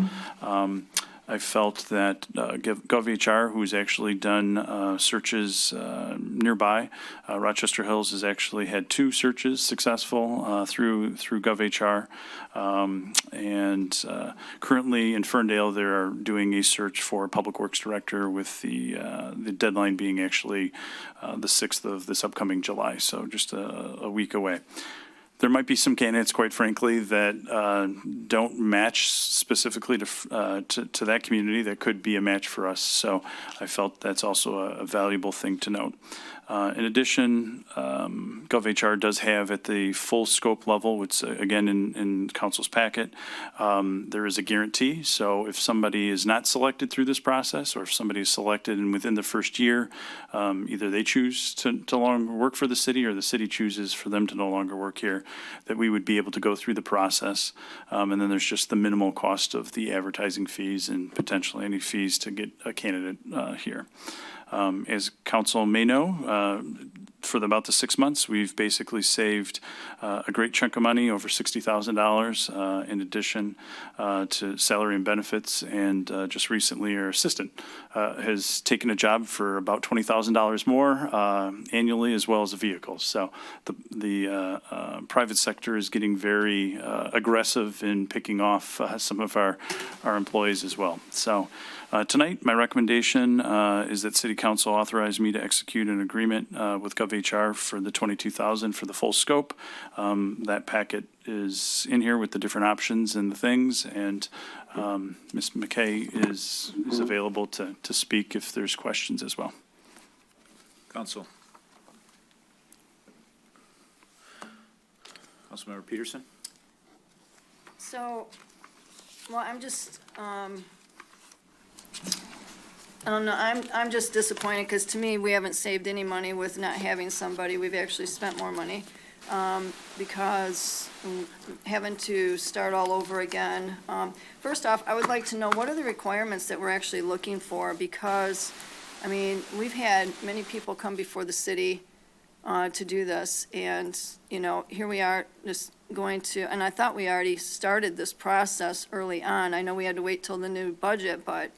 I felt that GovHR, who's actually done searches nearby, Rochester Hills has actually had 2 searches successful through GovHR. And currently in Ferndale, they are doing a search for a Public Works Director with the deadline being actually the 6th of this upcoming July, so just a week away. There might be some candidates, quite frankly, that don't match specifically to that community that could be a match for us. So I felt that's also a valuable thing to note. In addition, GovHR does have at the full scope level, which again in council's packet, there is a guarantee. So if somebody is not selected through this process, or if somebody is selected and within the first year, either they choose to no longer work for the city or the city chooses for them to no longer work here, that we would be able to go through the process. And then there's just the minimal cost of the advertising fees and potentially any fees to get a candidate here. As council may know, for about the 6 months, we've basically saved a great chunk of money, over $60,000, in addition to salary and benefits. And just recently, our assistant has taken a job for about $20,000 more annually, as well as a vehicle. So the private sector is getting very aggressive in picking off some of our employees as well. So tonight, my recommendation is that City Council authorize me to execute an agreement with GovHR for the $22,000 for the full scope. That packet is in here with the different options and the things, and Ms. McKay is available to speak if there's questions as well. Council. Councilmember Peterson? So, well, I'm just, I don't know, I'm just disappointed, because to me, we haven't saved any money with not having somebody. We've actually spent more money, because having to start all over again. First off, I would like to know, what are the requirements that we're actually looking for? Because, I mean, we've had many people come before the city to do this, and, you know, here we are just going to, and I thought we already started this process early on. I know we had to wait till the new budget, but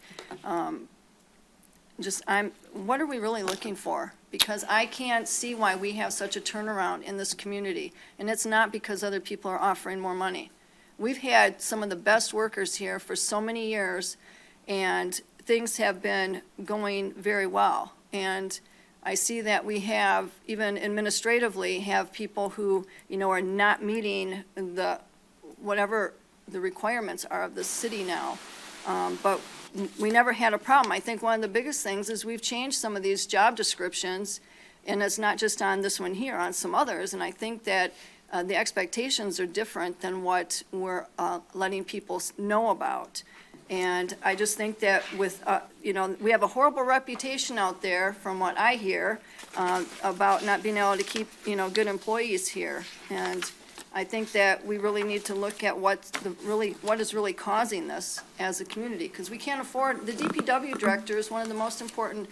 what are we really looking for? Because I can't see why we have such a turnaround in this community, and it's not because other people are offering more money. We've had some of the best workers here for so many years, and things have been going very well. And I see that we have, even administratively, have people who, you know, are not meeting whatever the requirements are of the city now. But we never had a problem. I think one of the biggest things is we've changed some of these job descriptions, and it's not just on this one here, on some others. And I think that the expectations are different than what we're letting people know about. And I just think that with, you know, we have a horrible reputation out there, from what I hear, about not being able to keep, you know, good employees here. And I think that we really need to look at what is really causing this as a community, because we can't afford, the DPW director is one of the most important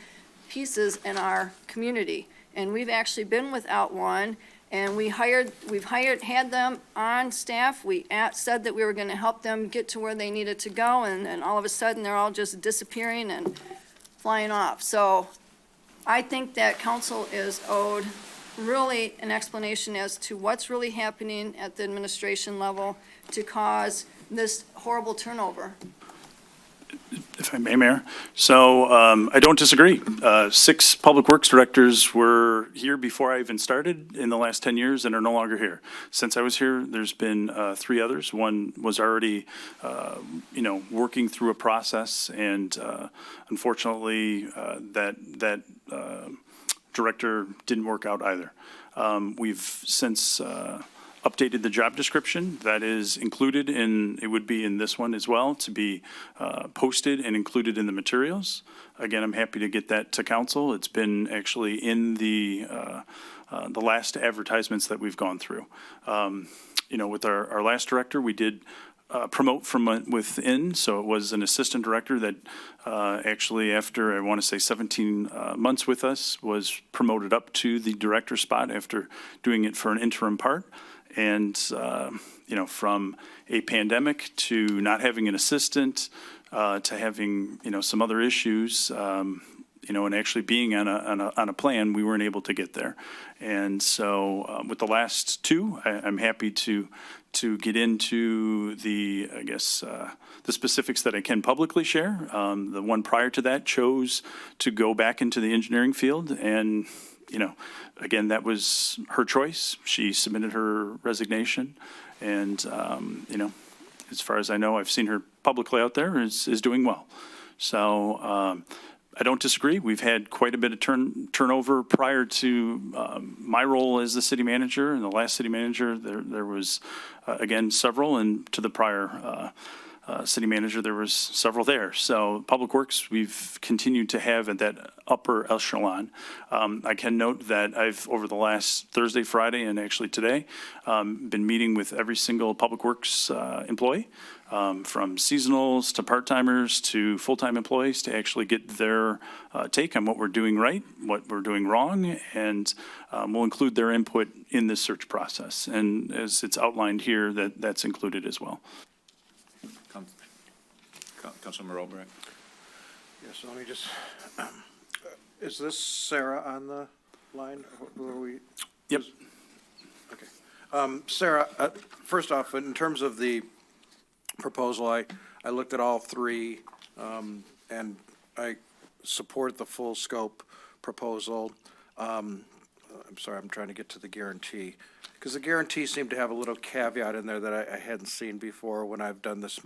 pieces in our community. And we've actually been without one. And we've had them on staff. We said that we were going to help them get to where they needed to go, and all of a sudden, they're all just disappearing and flying off. So I think that council is owed really an explanation as to what's really happening at the administration level to cause this horrible turnover. If I may, Mayor. So I don't disagree. 6 public works directors were here before I even started in the last 10 years and are no longer here. Since I was here, there's been 3 others. One was already, you know, working through a process, and unfortunately, that director didn't work out either. We've since updated the job description. That is included in, it would be in this one as well, to be posted and included in the materials. Again, I'm happy to get that to council. It's been actually in the last advertisements that we've gone through. With our last director, we did promote from within, so it was an assistant director that actually, after I want to say 17 months with us, was promoted up to the director spot after doing it for an interim part. And from a pandemic to not having an assistant to having some other issues, and actually being on a plan, we weren't able to get there. And so with the last two, I'm happy to get into the specifics that I can publicly share. The one prior to that chose to go back into the engineering field, and again, that was her choice. She submitted her resignation, and as far as I know, I've seen her publicly out there is doing well. So I don't disagree. We've had quite a bit of turnover prior to my role as the city manager, and the last city manager, there was, again, several, and to the prior city manager, there was several there. So Public Works, we've continued to have at that upper echelon. I can note that I've, over the last Thursday, Friday, and actually today, been meeting with every single Public Works employee, from seasonals to part-timers to full-time employees, to actually get their take on what we're doing right, what we're doing wrong, and we'll include their input in this search process. And as it's outlined here, that's included as well. Councilmember Albrecht. Yes, so let me just, is this Sarah on the line? Who are we? Yep. Okay. Sarah, first off, in terms of the proposal, I looked at all three, and I support the full scope proposal. I'm sorry, I'm trying to get to the guarantee, because the guarantee seemed to have a little caveat in there that I hadn't seen before when I've done this.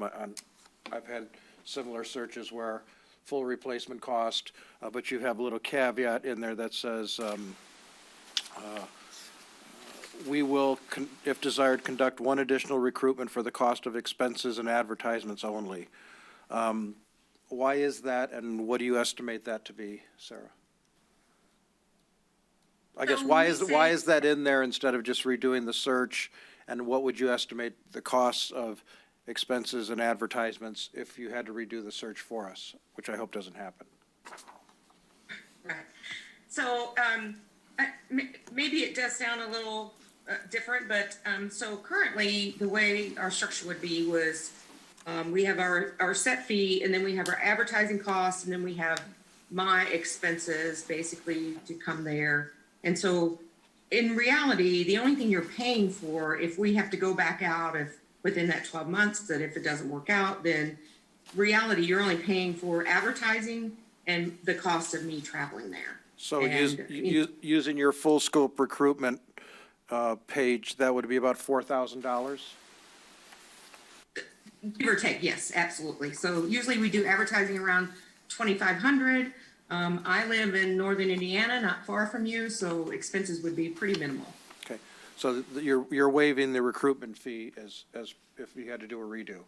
I've had similar searches where full replacement cost, but you have a little caveat in there that says, we will, if desired, conduct one additional recruitment for the cost of expenses and advertisements only. Why is that, and what do you estimate that to be, Sarah? I guess, why is that in there instead of just redoing the search, and what would you estimate the costs of expenses and advertisements if you had to redo the search for us, which I hope doesn't happen? Right. So maybe it does sound a little different, but so currently the way our structure would be was we have our set fee, and then we have our advertising costs, and then we have my expenses basically to come there. And so in reality, the only thing you're paying for, if we have to go back out within that 12 months, that if it doesn't work out, then reality, you're only paying for advertising and the cost of me traveling there. So using your full scope recruitment page, that would be about $4,000? Give or take, yes, absolutely. So usually we do advertising around $2,500. I live in northern Indiana, not far from you, so expenses would be pretty minimal. Okay, so you're waiving the recruitment fee as if you had to do a redo?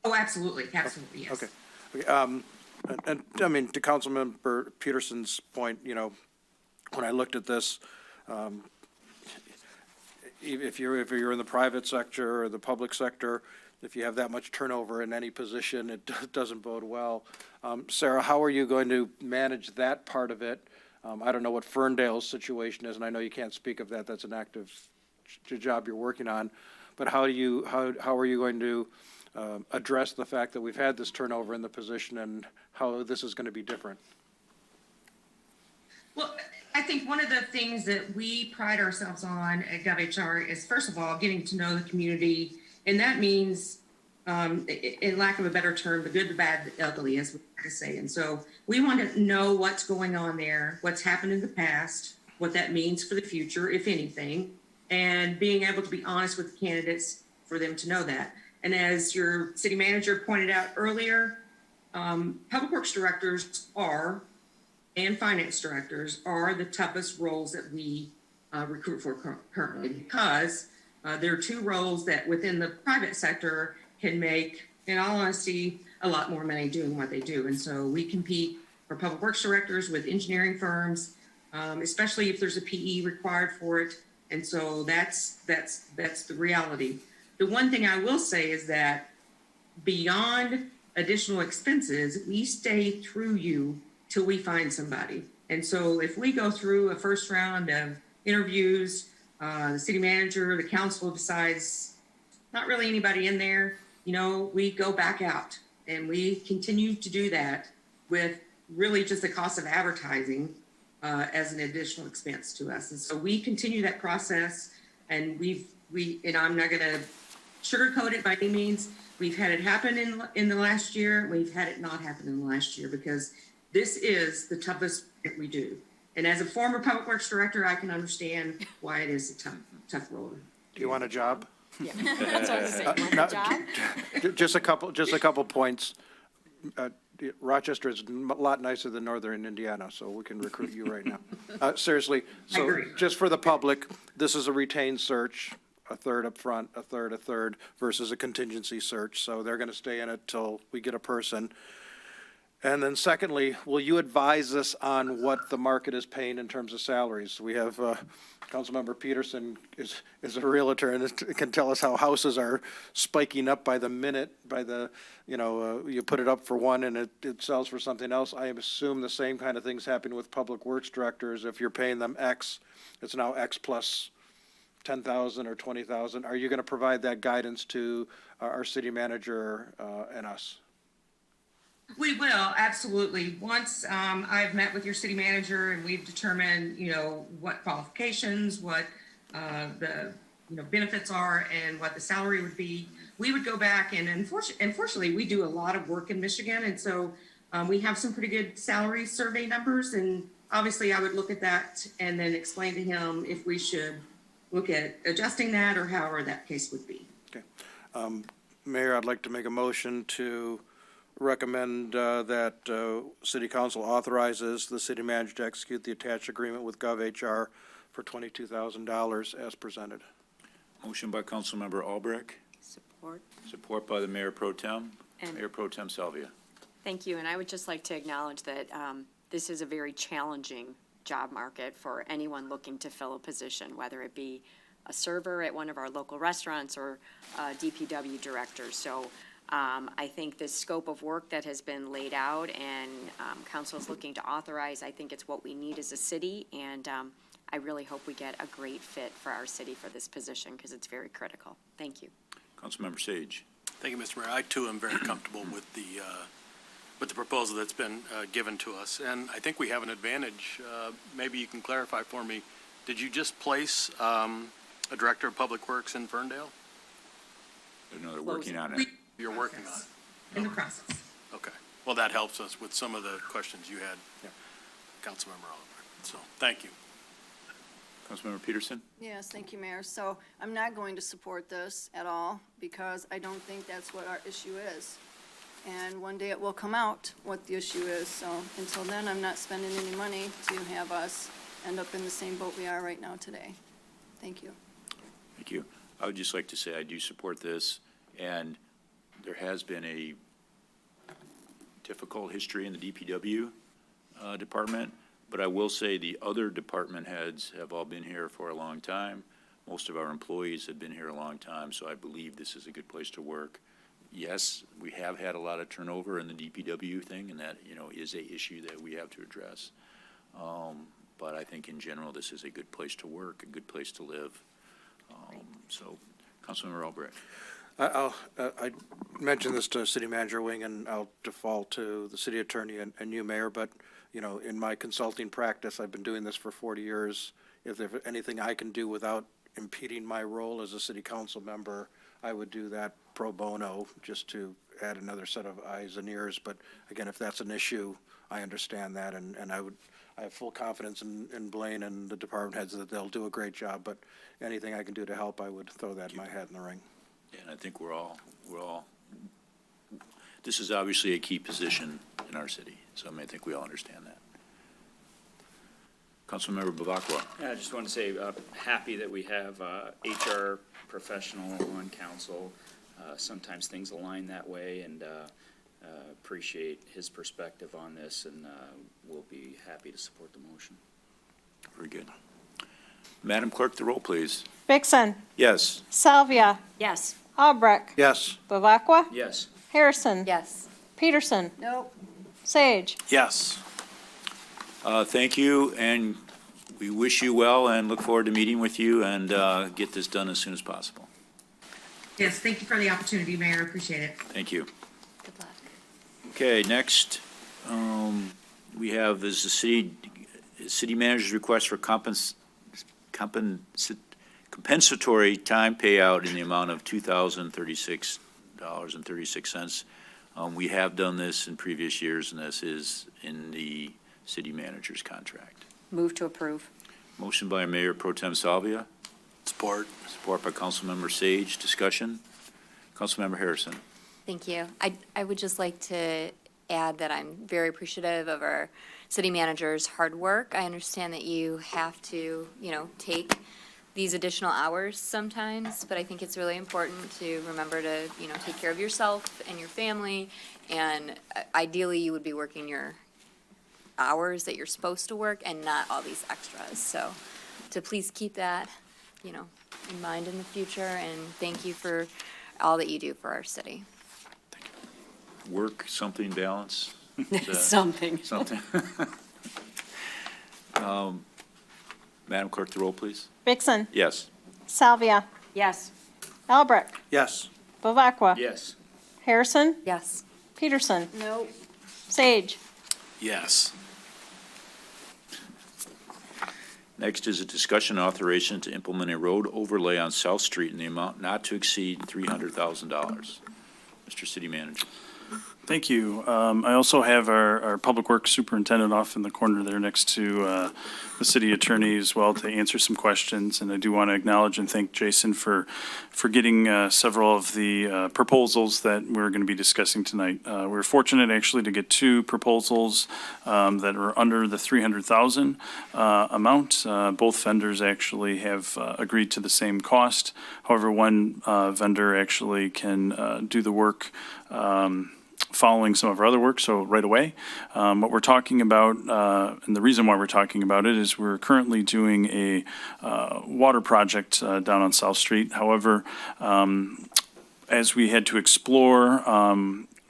Oh, absolutely, yes. Okay. And I mean, to Councilmember Peterson's point, when I looked at this, if you're in the private sector or the public sector, if you have that much turnover in any position, it doesn't bode well. Sarah, how are you going to manage that part of it? I don't know what Ferndale's situation is, and I know you can't speak of that. That's an active job you're working on. But how are you going to address the fact that we've had this turnover in the position, and how this is going to be different? Well, I think one of the things that we pride ourselves on at GovHR is, first of all, getting to know the community. And that means, in lack of a better term, the good, the bad, the ugly, as we like to say. And so we want to know what's going on there, what's happened in the past, what that means for the future, if anything, and being able to be honest with the candidates for them to know that. And as your city manager pointed out earlier, public works directors and finance directors are the toughest roles that we recruit for currently, because There are two roles that within the private sector can make, in all honesty, a lot more money doing what they do. And so we compete for public works directors with engineering firms, especially if there's a PE required for it. And so that's the reality. The one thing I will say is that beyond additional expenses, we stay through you till we find somebody. And so if we go through a first round of interviews, the city manager, the council decides not really anybody in there, we go back out and we continue to do that with really just the cost of advertising as an additional expense to us. And so we continue that process, and and I'm not going to sugarcoat it by any means. We've had it happen in the last year. We've had it not happen in the last year because this is the toughest that we do. And as a former public works director, I can understand why it is a tough role. Do you want a job? Yeah, that's what I was saying. Want a job? Just a couple points. Rochester is a lot nicer than northern Indiana, so we can recruit you right now. Seriously, I so agree. just for the public, this is a retained search, a third up front, a third, versus a contingency search. So they're going to stay in it till we get a person. And then secondly, will you advise us on what the market is paying in terms of salaries? We have Councilmember Peterson is a realtor and can tell us how houses are spiking up by the minute, you put it up for one and it sells for something else. I assume the same kind of things happen with public works directors. If you're paying them X, it's now X plus 10,000 or 20,000. Are you going to provide that guidance to our city manager and us? We will, absolutely. Once I've met with your city manager and we've determined, what qualifications, what the benefits are and what the salary would be, we would go back and unfortunately, we do a lot of work in Michigan. And so we have some pretty good salary survey numbers. And obviously I would look at that and then explain to him if we should look at adjusting that or however that case would be. Okay. Mayor, I'd like to make a motion to recommend that City Council authorizes the city manager to execute the attached agreement with GovHR for $22,000 as presented. Motion by Councilmember Albrecht, Support. support by the Mayor Pro Tem, And- Mayor Pro Tem Salvia. Thank you, and I would just like to acknowledge that this is a very challenging job market for anyone looking to fill a position, whether it be a server at one of our local restaurants or a DPW director. So I think this scope of work that has been laid out and council is looking to authorize, I think it's what we need as a city, and I really hope we get a great fit for our city for this position because it's very critical. Thank you. Councilmember Sage. Thank you, Mr. Mayor. I, too, am very comfortable with the proposal that's been given to us. And I think we have an advantage. Maybe you can clarify for me. Did you just place a director of public works in Ferndale? I know they're working on it. You're working on it? In the process. Okay. Well, that helps us with some of the questions you had, Councilmember Oliver. So, thank you. Councilmember Peterson. Yes, thank you, Mayor. So I'm not going to support this at all because I don't think that's what our issue is. And one day it will come out what the issue is. So until then, I'm not spending any money to have us end up in the same boat we are right now today. Thank you. Thank you. I would just like to say I do support this, and there has been a difficult history in the DPW department, but I will say the other department heads have all been here for a long time. Most of our employees have been here a long time, so I believe this is a good place to work. Yes, we have had a lot of turnover in the DPW thing, and that, is a issue that we have to address. But I think in general, this is a good place to work, a good place to live. So, Councilmember Albrecht. I mentioned this to City Manager Wing, and I'll default to the city attorney and you, Mayor, but, in my consulting practice, I've been doing this for 40 years. If there's anything I can do without impeding my role as a city council member, I would do that pro bono, just to add another set of eyes and ears. But again, if that's an issue, I understand that, and I have full confidence in Blaine and the department heads that they'll do a great job, but anything I can do to help, I would throw that in my hat in the ring. And I think we're all, this is obviously a key position in our city, so I think we all understand that. Councilmember Bavacqua. Yeah, I just want to say, happy that we have HR professional on council. Sometimes things align that way, and appreciate his perspective on this, and we'll be happy to support the motion. Very good. Madam Clerk, the roll, please. Vixen, Yes. Salvia, Yes. Albrecht, Yes. Bavacqua, Yes. Harrison, Yes. Peterson, Nope. Sage. Yes. Thank you, and we wish you well and look forward to meeting with you and get this done as soon as possible. Yes, thank you for the opportunity, Mayor. Appreciate it. Thank you. Good luck. Okay, next, we have is the city manager's request for compensatory time payout in the amount of $2,036.36. We have done this in previous years, and this is in the city manager's contract. Move to approve. Motion by Mayor Pro Tem Salvia, Support. support by Councilmember Sage. Discussion? Councilmember Harrison. Thank you. I would just like to add that I'm very appreciative of our city manager's hard work. I understand that you have to, take these additional hours sometimes, but I think it's really important to remember to, take care of yourself and your family. And ideally, you would be working your hours that you're supposed to work and not all these extras. So to please keep that, in mind in the future, and thank you for all that you do for our city. Work, something, balance? Something. Something. Madam Clerk, the roll, please. Vixen, Yes. Salvia, Yes. Albrecht, Yes. Bavacqua, Yes. Harrison, Yes. Peterson, Nope. Yes. Yes. Sage. Next is a discussion authorization to implement a road overlay on South Street in the amount not to exceed $300,000. Mr. City Manager. Thank you. I also have our Public Works Superintendent off in the corner there next to the city attorney as well to answer some questions. And I do want to acknowledge and thank Jason for getting several of the proposals that we're going to be discussing tonight. We're fortunate actually to get two proposals that are under the $300,000 amount. Both vendors actually have agreed to the same cost. However, one vendor actually can do the work following some of our other work, so right away. What we're talking about, and the reason why we're talking about it, is we're currently doing a water project down on South Street. However, as we had to explore,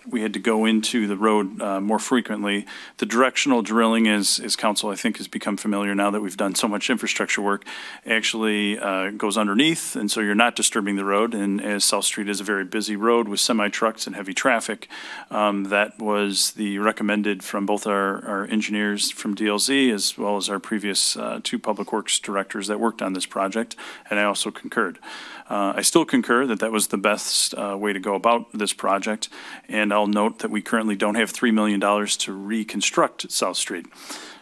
we had to go into the road more frequently. The directional drilling, as council I think has become familiar now that we've done so much infrastructure work, actually goes underneath, and so you're not disturbing the road. And as South Street is a very busy road with semi-trucks and heavy traffic, that was the recommended from both our engineers from DLZ as well as our previous two public works directors that worked on this project, and I also concurred. I still concur that that was the best way to go about this project, and I'll note that we currently don't have $3 million to reconstruct South Street.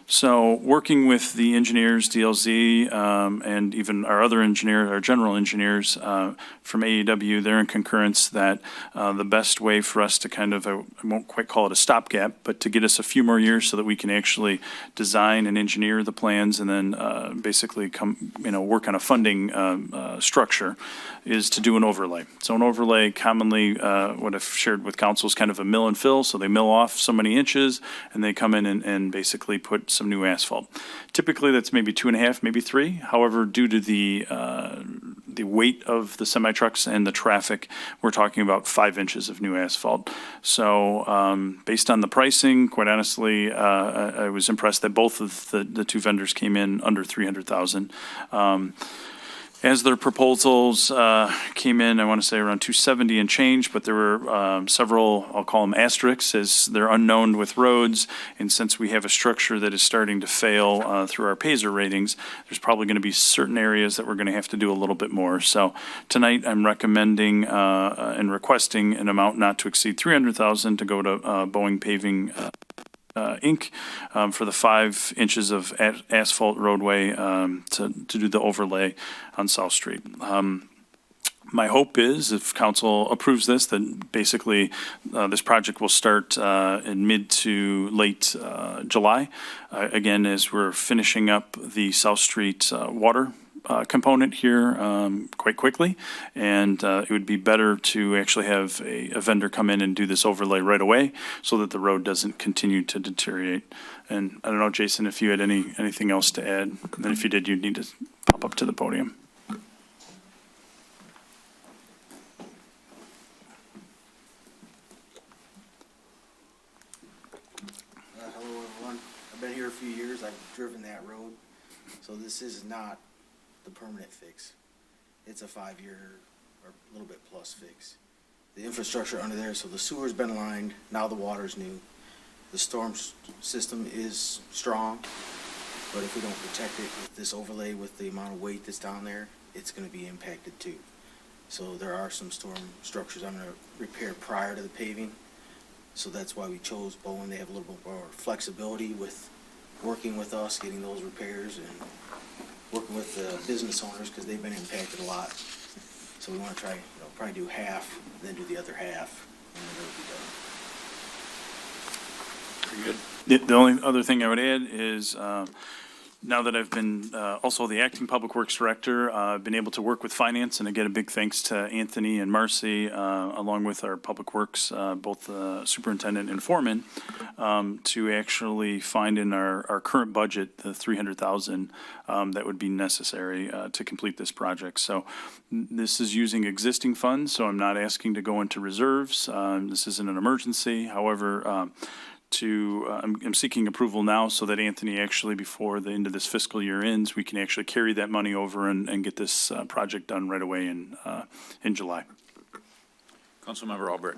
So working with the engineers, DLZ, and even our other engineer, our general engineers from AEW, they're in concurrence that the best way for us to kind of, I won't quite call it a stopgap, but to get us a few more years so that we can actually design and engineer the plans and then basically work on a funding structure, is to do an overlay. So an overlay commonly, what I've shared with council, is kind of a mill and fill. So they mill off so many inches and they come in and basically put some new asphalt. Typically that's maybe 2.5, maybe 3. However, due to the weight of the semi-trucks and the traffic, we're talking about 5 inches of new asphalt. So based on the pricing, quite honestly, I was impressed that both of the two vendors came in under $300,000. As their proposals came in, I want to say around 270 and change, but there were several, I'll call them asterisks, as they're unknown with roads. And since we have a structure that is starting to fail through our PASER ratings, there's probably going to be certain areas that we're going to have to do a little bit more. So tonight I'm recommending and requesting an amount not to exceed $300,000 to go to Boeing Paving Inc. For the 5 inches of asphalt roadway to do the overlay on South Street. My hope is, if council approves this, that basically this project will start in mid to late July. Again, as we're finishing up the South Street water component here quite quickly, and it would be better to actually have a vendor come in and do this overlay right away so that the road doesn't continue to deteriorate. And I don't know, Jason, if you had anything else to add, and if you did, you'd need to pop up to the podium. Hello, everyone. I've been here a few years. I've driven that road. So this is not the permanent fix. It's a 5-year or a little bit plus fix. The infrastructure under there, so the sewer's been lined, now the water's new. The storm system is strong, but if we don't protect it with this overlay with the amount of weight that's down there, it's gonna be impacted too. So there are some storm structures I'm gonna repair prior to the paving. So that's why we chose Bowen. They have a little bit more flexibility with working with us, getting those repairs, and working with the business owners because they've been impacted a lot. So we want to try, probably do half, then do the other half, and then it'll be done. The only other thing I would add is, now that I've been also the acting public works director, I've been able to work with finance, and again, a big thanks to Anthony and Marcy, along with our public works, both superintendent and foreman, to actually find in our current budget the $300,000 that would be necessary to complete this project. So this is using existing funds, so I'm not asking to go into reserves. This isn't an emergency. However, I'm seeking approval now so that Anthony, actually before the end of this fiscal year ends, we can actually carry that money over and get this project done right away in July. Councilmember Albrecht.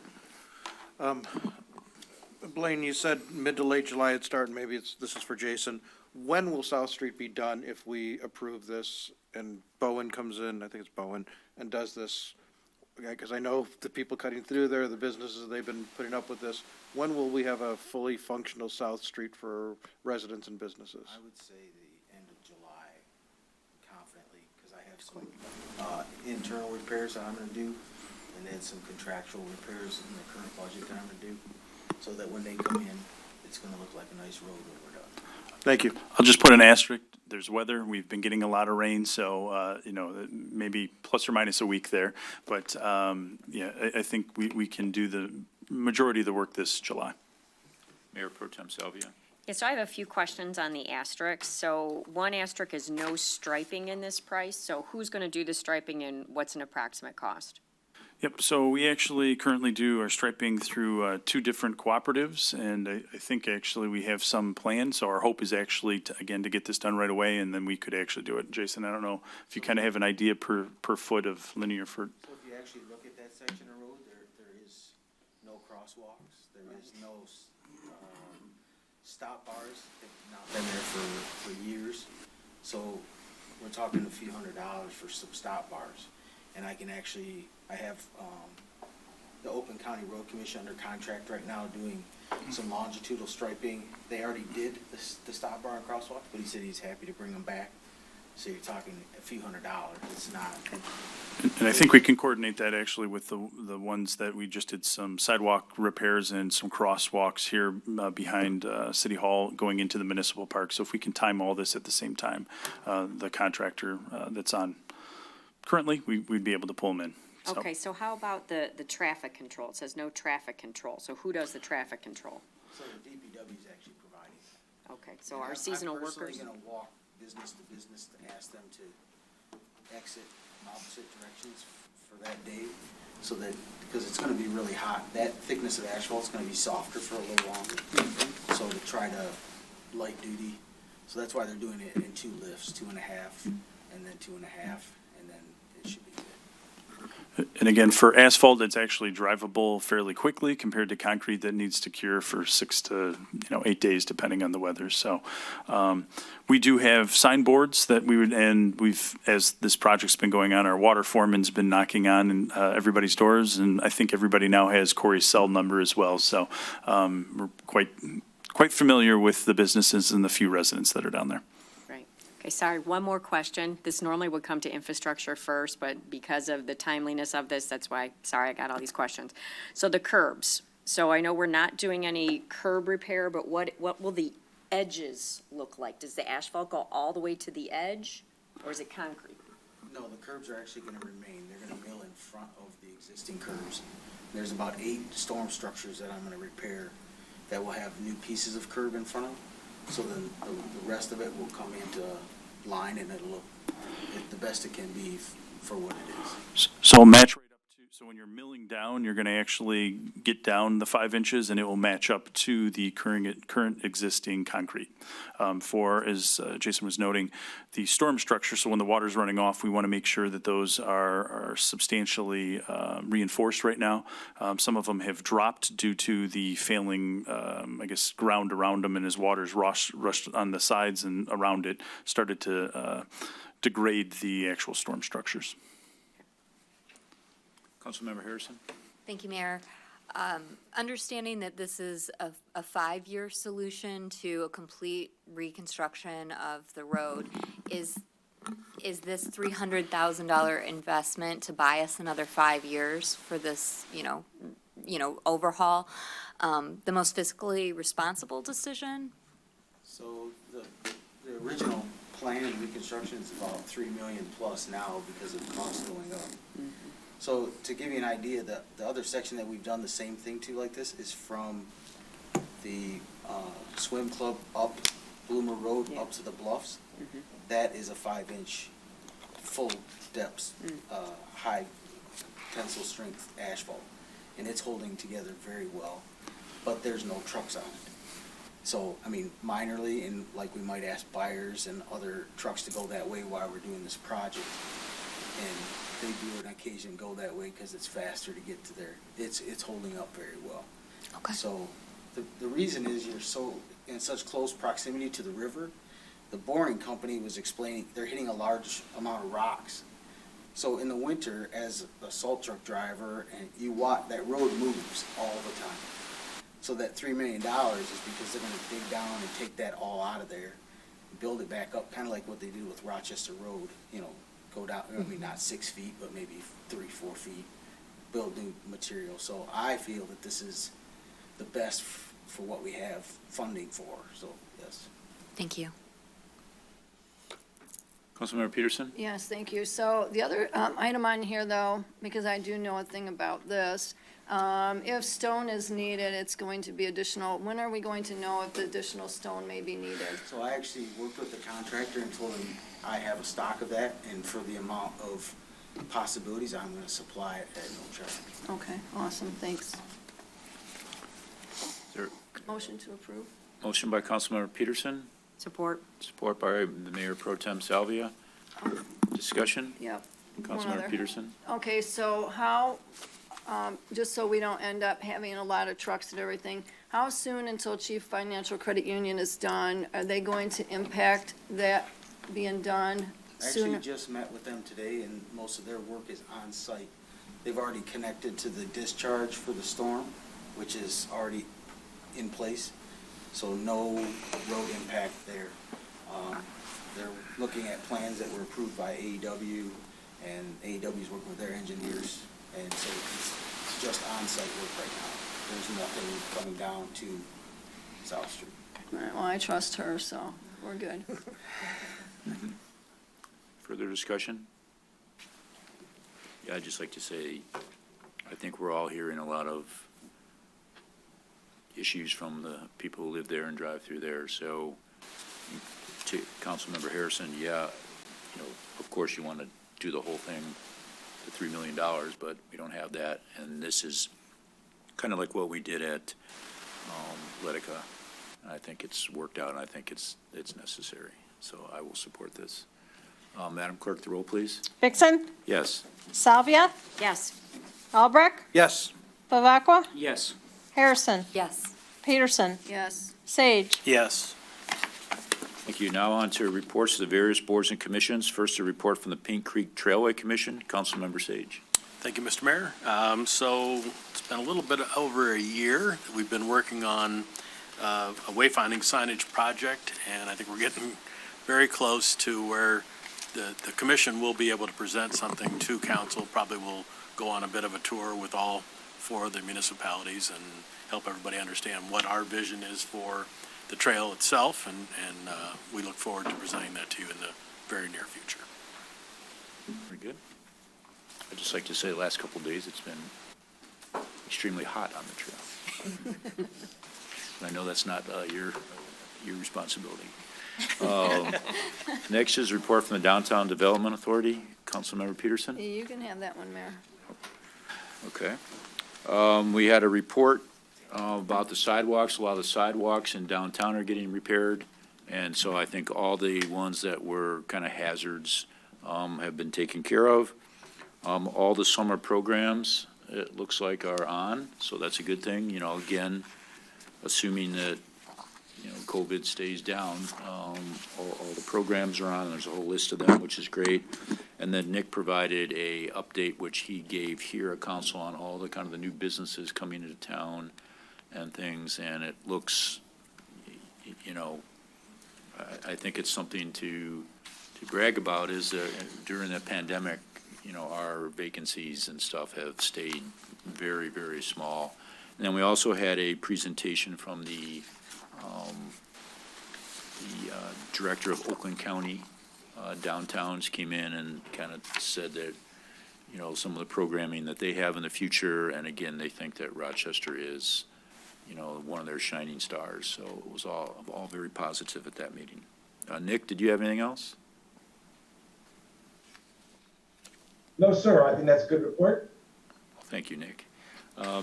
Blaine, you said mid to late July it'd start, and maybe this is for Jason. When will South Street be done if we approve this and Bowen comes in, I think it's Bowen, and does this? Because I know the people cutting through there, the businesses, they've been putting up with this. When will we have a fully functional South Street for residents and businesses? I would say the end of July, confidently, because I have some internal repairs that I'm going to do, and then some contractual repairs in the current budget that I'm going to do, so that when they come in, it's going to look like a nice road when we're done. Thank you. I'll just put an asterisk. There's weather. We've been getting a lot of rain, so, maybe plus or minus a week there. But, I think we can do the majority of the work this July. Mayor Pro Tem Salvia. Yes, so I have a few questions on the asterisk. So one asterisk is no striping in this price. So who's going to do the striping and what's an approximate cost? Yep, so we actually currently do our striping through 2 different cooperatives, and I think actually we have some plans. So our hope is actually, to get this done right away, and then we could actually do it. Jason, I don't know if you kind of have an idea per foot of linear foot. So if you actually look at that section of road, there is no crosswalks, there is no stop bars. They've not been there for years. So we're talking a few $100s for some stop bars. And I have the Oakland County Road Commission under contract right now doing some longitudinal striping. They already did the stop bar and crosswalk, but he said he's happy to bring them back. So you're talking a few $100s. It's not. And I think we can coordinate that actually with the ones that we just did some sidewalk repairs and some crosswalks here behind City Hall going into the municipal park. So if we can time all this at the same time, the contractor that's on currently, we'd be able to pull them in. So. Okay, so how about the traffic control? It says no traffic control. So who does the traffic control? So the DPW is actually providing that. Okay, so our seasonal workers? I'm personally going to walk business to business to ask them to exit opposite directions for that day, so that, because it's going to be really hot, that thickness of asphalt is going to be softer for a little longer. So to try to light duty, so that's why they're doing it in 2 lifts, 2.5, and then 2.5, and then it should be good. And again, for asphalt, it's actually drivable fairly quickly compared to concrete that needs to cure for 6 to 8 days, depending on the weather. So we do have signboards that as this project's been going on, our water foreman's been knocking on everybody's doors, and I think everybody now has Corey's cell number as well. So we're quite familiar with the businesses and the few residents that are down there. Right, Okay, sorry, one more question. This normally would come to infrastructure first, but because of the timeliness of this, that's why, sorry, I got all these questions. So the curbs. So I know we're not doing any curb repair, but what will the edges look like? Does the asphalt go all the way to the edge, or is it concrete? No, the curbs are actually gonna remain. They're gonna mill in front of the existing curbs. There's about 8 storm structures that I'm gonna repair that will have new pieces of curb in front of them. So then the rest of it will come into line and it'll look the best it can be for what it is. So it'll match right up to, so when you're milling down, you're gonna actually get down the 5 inches and it will match up to the current existing concrete. As Jason was noting, the storm structure, so when the water's running off, we wanna make sure that those are substantially reinforced right now. Some of them have dropped due to the failing, ground around them, and as water's rushed on the sides and around it, started to degrade the actual storm structures. Councilmember Harrison? Thank you, Mayor. Understanding that this is a 5-year solution to a complete reconstruction of the road, is this $300,000 investment to buy us another 5 years for this, overhaul, the most fiscally responsible decision? So the original plan and reconstruction is about 3 million plus now because of the cost going up. So to give you an idea, the other section that we've done the same thing to like this is from the swim club up Bloomer Road up to the bluffs. That is a 5-inch full depth, high tensile strength asphalt. And it's holding together very well, but there's no trucks on it. So, I mean, minorly, and like we might ask buyers and other trucks to go that way while we're doing this project. And they do on occasion go that way because it's faster to get to there. It's holding up very well. Okay. So the reason is you're so in such close proximity to the river. The boring company was explaining they're hitting a large amount of rocks. So in the winter, as a salt truck driver, and you watch that road moves all the time. So that $3 million is because they're going to dig down and take that all out of there, build it back up, kind of like what they did with Rochester Road. Go down. I mean, not 6 feet, but maybe 3-4 feet. Build new material. So I feel that this is the best for what we have funding for. So yes. Thank you. Councilmember Peterson? Yes, thank you. So the other item on here, though, because I do know a thing about this, if stone is needed, it's going to be additional. When are we going to know if the additional stone may be needed? So I actually worked with the contractor and told him I have a stock of that, and for the amount of possibilities, I'm going to supply it at no charge. Okay, awesome, thanks. Is there Motion to approve? motion by Councilmember Peterson, Support. support by the Mayor Pro Tem Salvia. Discussion? Yep. One Councilmember other. Peterson? Okay, so how, just so we don't end up having a lot of trucks and everything, how soon until Chief Financial Credit Union is done? Are they going to impact that being done sooner? Actually, just met with them today, and most of their work is on site. They've already connected to the discharge for the storm, which is already in place, so no road impact there. They're looking at plans that were approved by AEW, and AEW's working with their engineers, and so it's just on-site work right now. There's nothing coming down to South Street. All right, well, I trust her, so we're good. Further discussion? Yeah, I'd just like to say, I think we're all hearing a lot of issues from the people who live there and drive through there. So to Councilmember Harrison, of course you want to do the whole thing, the $3 million, but we don't have that. And this is kind of like what we did at Letica. I think it's worked out, and I think it's necessary. So I will support this. Madam Clerk, the roll, please. Vixen, Yes. Salvia, Yes. Albrecht, Yes. Bavacqua, Yes. Harrison, Yes. Peterson, Yes. Sage. Yes. Thank you. Now on to reports of the various boards and commissions. First, a report from the Pink Creek Trailway Commission. Councilmember Sage. Thank you, Mr. Mayor. So it's been a little bit over a year that we've been working on a wayfinding signage project, and I think we're getting very close to where the commission will be able to present something to council. Probably will go on a bit of a tour with all 4 of the municipalities and help everybody understand what our vision is for the trail itself, and we look forward to presenting that to you in the very near future. Very good. I'd just like to say the last couple of days, it's been extremely hot on the trail. I know that's not your responsibility. Next is a report from the Downtown Development Authority. Councilmember Peterson? You can have that one, Mayor. Okay. We had a report about the sidewalks. A lot of the sidewalks in downtown are getting repaired. And so I think all the ones that were kind of hazards have been taken care of. All the summer programs, it looks like, are on, so that's a good thing. You know, again, assuming that, you know, COVID stays down, all the programs are on. There's a whole list of them, which is great. And then Nick provided a update, which he gave here at council, on all the kind of the new businesses coming into town and things. And it looks, you know, I think it's something to brag about, is that during the pandemic, you know, our vacancies and stuff have stayed very, very small. And then we also had a presentation from the director of Oakland County Downtowns came in and kind of said that, you know, some of the programming that they have in the future, and again, they think that Rochester is, you know, one of their shining stars. So it was all very positive at that meeting. Nick, did you have anything else? No, sir, I think that's a good report. Thank you, Nick.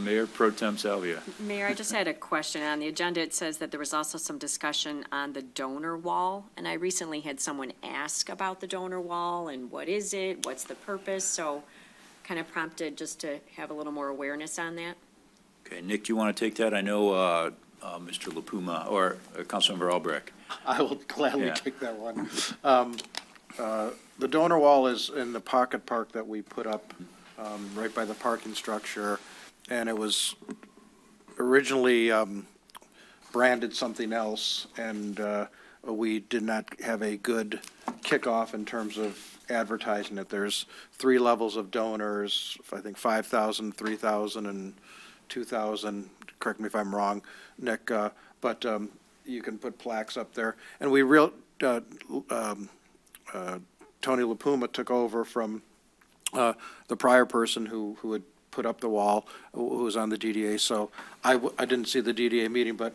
Mayor Pro Tem Salvia. Mayor, I just had a question. On the agenda, it says that there was also some discussion on the donor wall, and I recently had someone ask about the donor wall and what is it, what's the purpose, so kind of prompted just to have a little more awareness on that. Okay, Nick, do you want to take that? I know Mr. LaPuma, or Councilmember Albrecht. I will gladly Yeah. take that one. The donor wall is in the pocket park that we put up right by the parking structure, and it was originally branded something else, and we did not have a good kickoff in terms of advertising it. There's 3 levels of donors, I think 5,000, 3,000, and 2,000. Correct me if I'm wrong, Nick, but you can put plaques up there. And we Tony LaPuma took over from the prior person who had put up the wall, who was on the DDA. So I didn't see the DDA meeting, but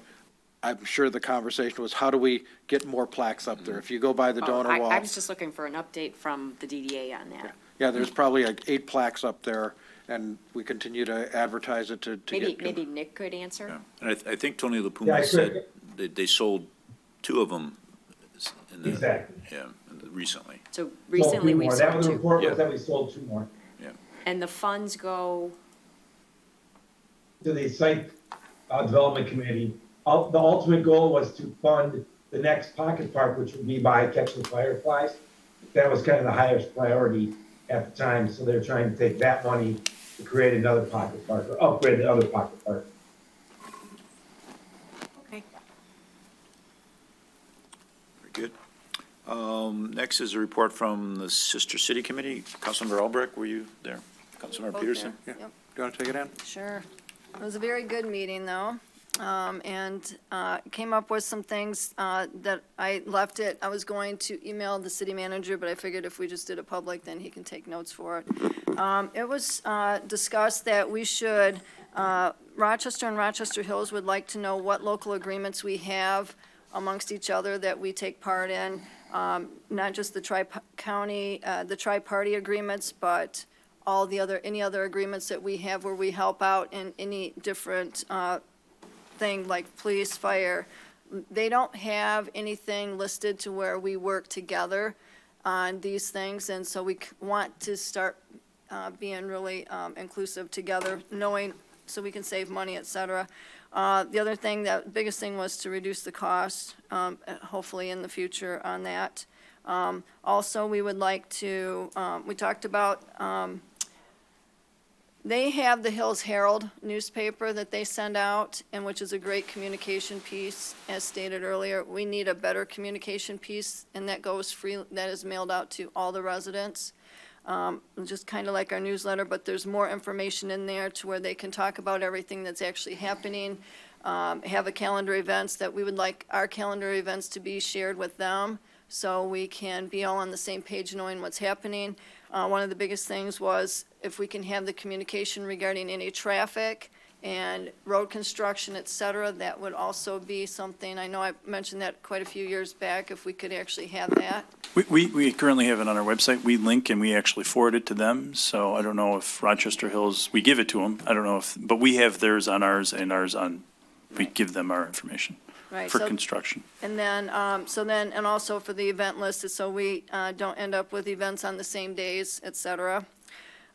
I'm sure the conversation was, how do we get more plaques up there? If you go by the donor wall. I was just looking for an update from the DDA on that. Yeah, there's probably like 8 plaques up there, and we continue to advertise it to get. Maybe Nick could answer? Yeah. And I think Tony Yeah, LaPuma I said that they sold 2 of them in the, Exactly. yeah, recently. So Sold recently 2 we more. That sold was the 2. report, Yeah. was that we sold 2 more. And the funds go, To the site development committee. The ultimate goal was to fund the next pocket park, which would be by Catch the Fireflies. That was kind of the highest priority at the time, so they're trying to take that money to create another pocket park, or upgrade the other pocket park. okay. Very good. Next is a report from the Sister City Committee. Councilmember Albrecht, were you there? Councilmember Both Peterson? there. Yeah. Yep. Do you want to take it in? Sure. It was a very good meeting, though, and came up with some things that I left it. I was going to email the city manager, but I figured if we just did it public, then he can take notes for it. It was discussed that we should, Rochester and Rochester Hills would like to know what local agreements we have amongst each other that we take part in, not just the tri-county, the tri-party agreements, but all the other, any other agreements that we have where we help out in any different thing like police, fire. They don't have anything listed to where we work together on these things, and so we want to start being really inclusive together, knowing, so we can save money, et cetera. The other thing, that biggest thing was to reduce the cost, hopefully in the future on that. Also, we would like to, we talked about They have the Hills Herald newspaper that they send out, and which is a great communication piece, as stated earlier. We need a better communication piece, and that goes free, that is mailed out to all the residents. Just kind of like our newsletter, but there's more information in there to where they can talk about everything that's actually happening. Have a calendar events that we would like our calendar events to be shared with them, so we can be all on the same page knowing what's happening. One of the biggest things was if we can have the communication regarding any traffic and road construction, et cetera, that would also be something, I know I mentioned that quite a few years back, if we could actually have that. We currently have it on our website. We link and we actually forward it to them. So I don't know if Rochester Hills, we give it to them. I don't know if, but we have theirs on ours and ours on, we give them our information Right, for so- construction. And then, and also for the event list, so we don't end up with events on the same days, et cetera.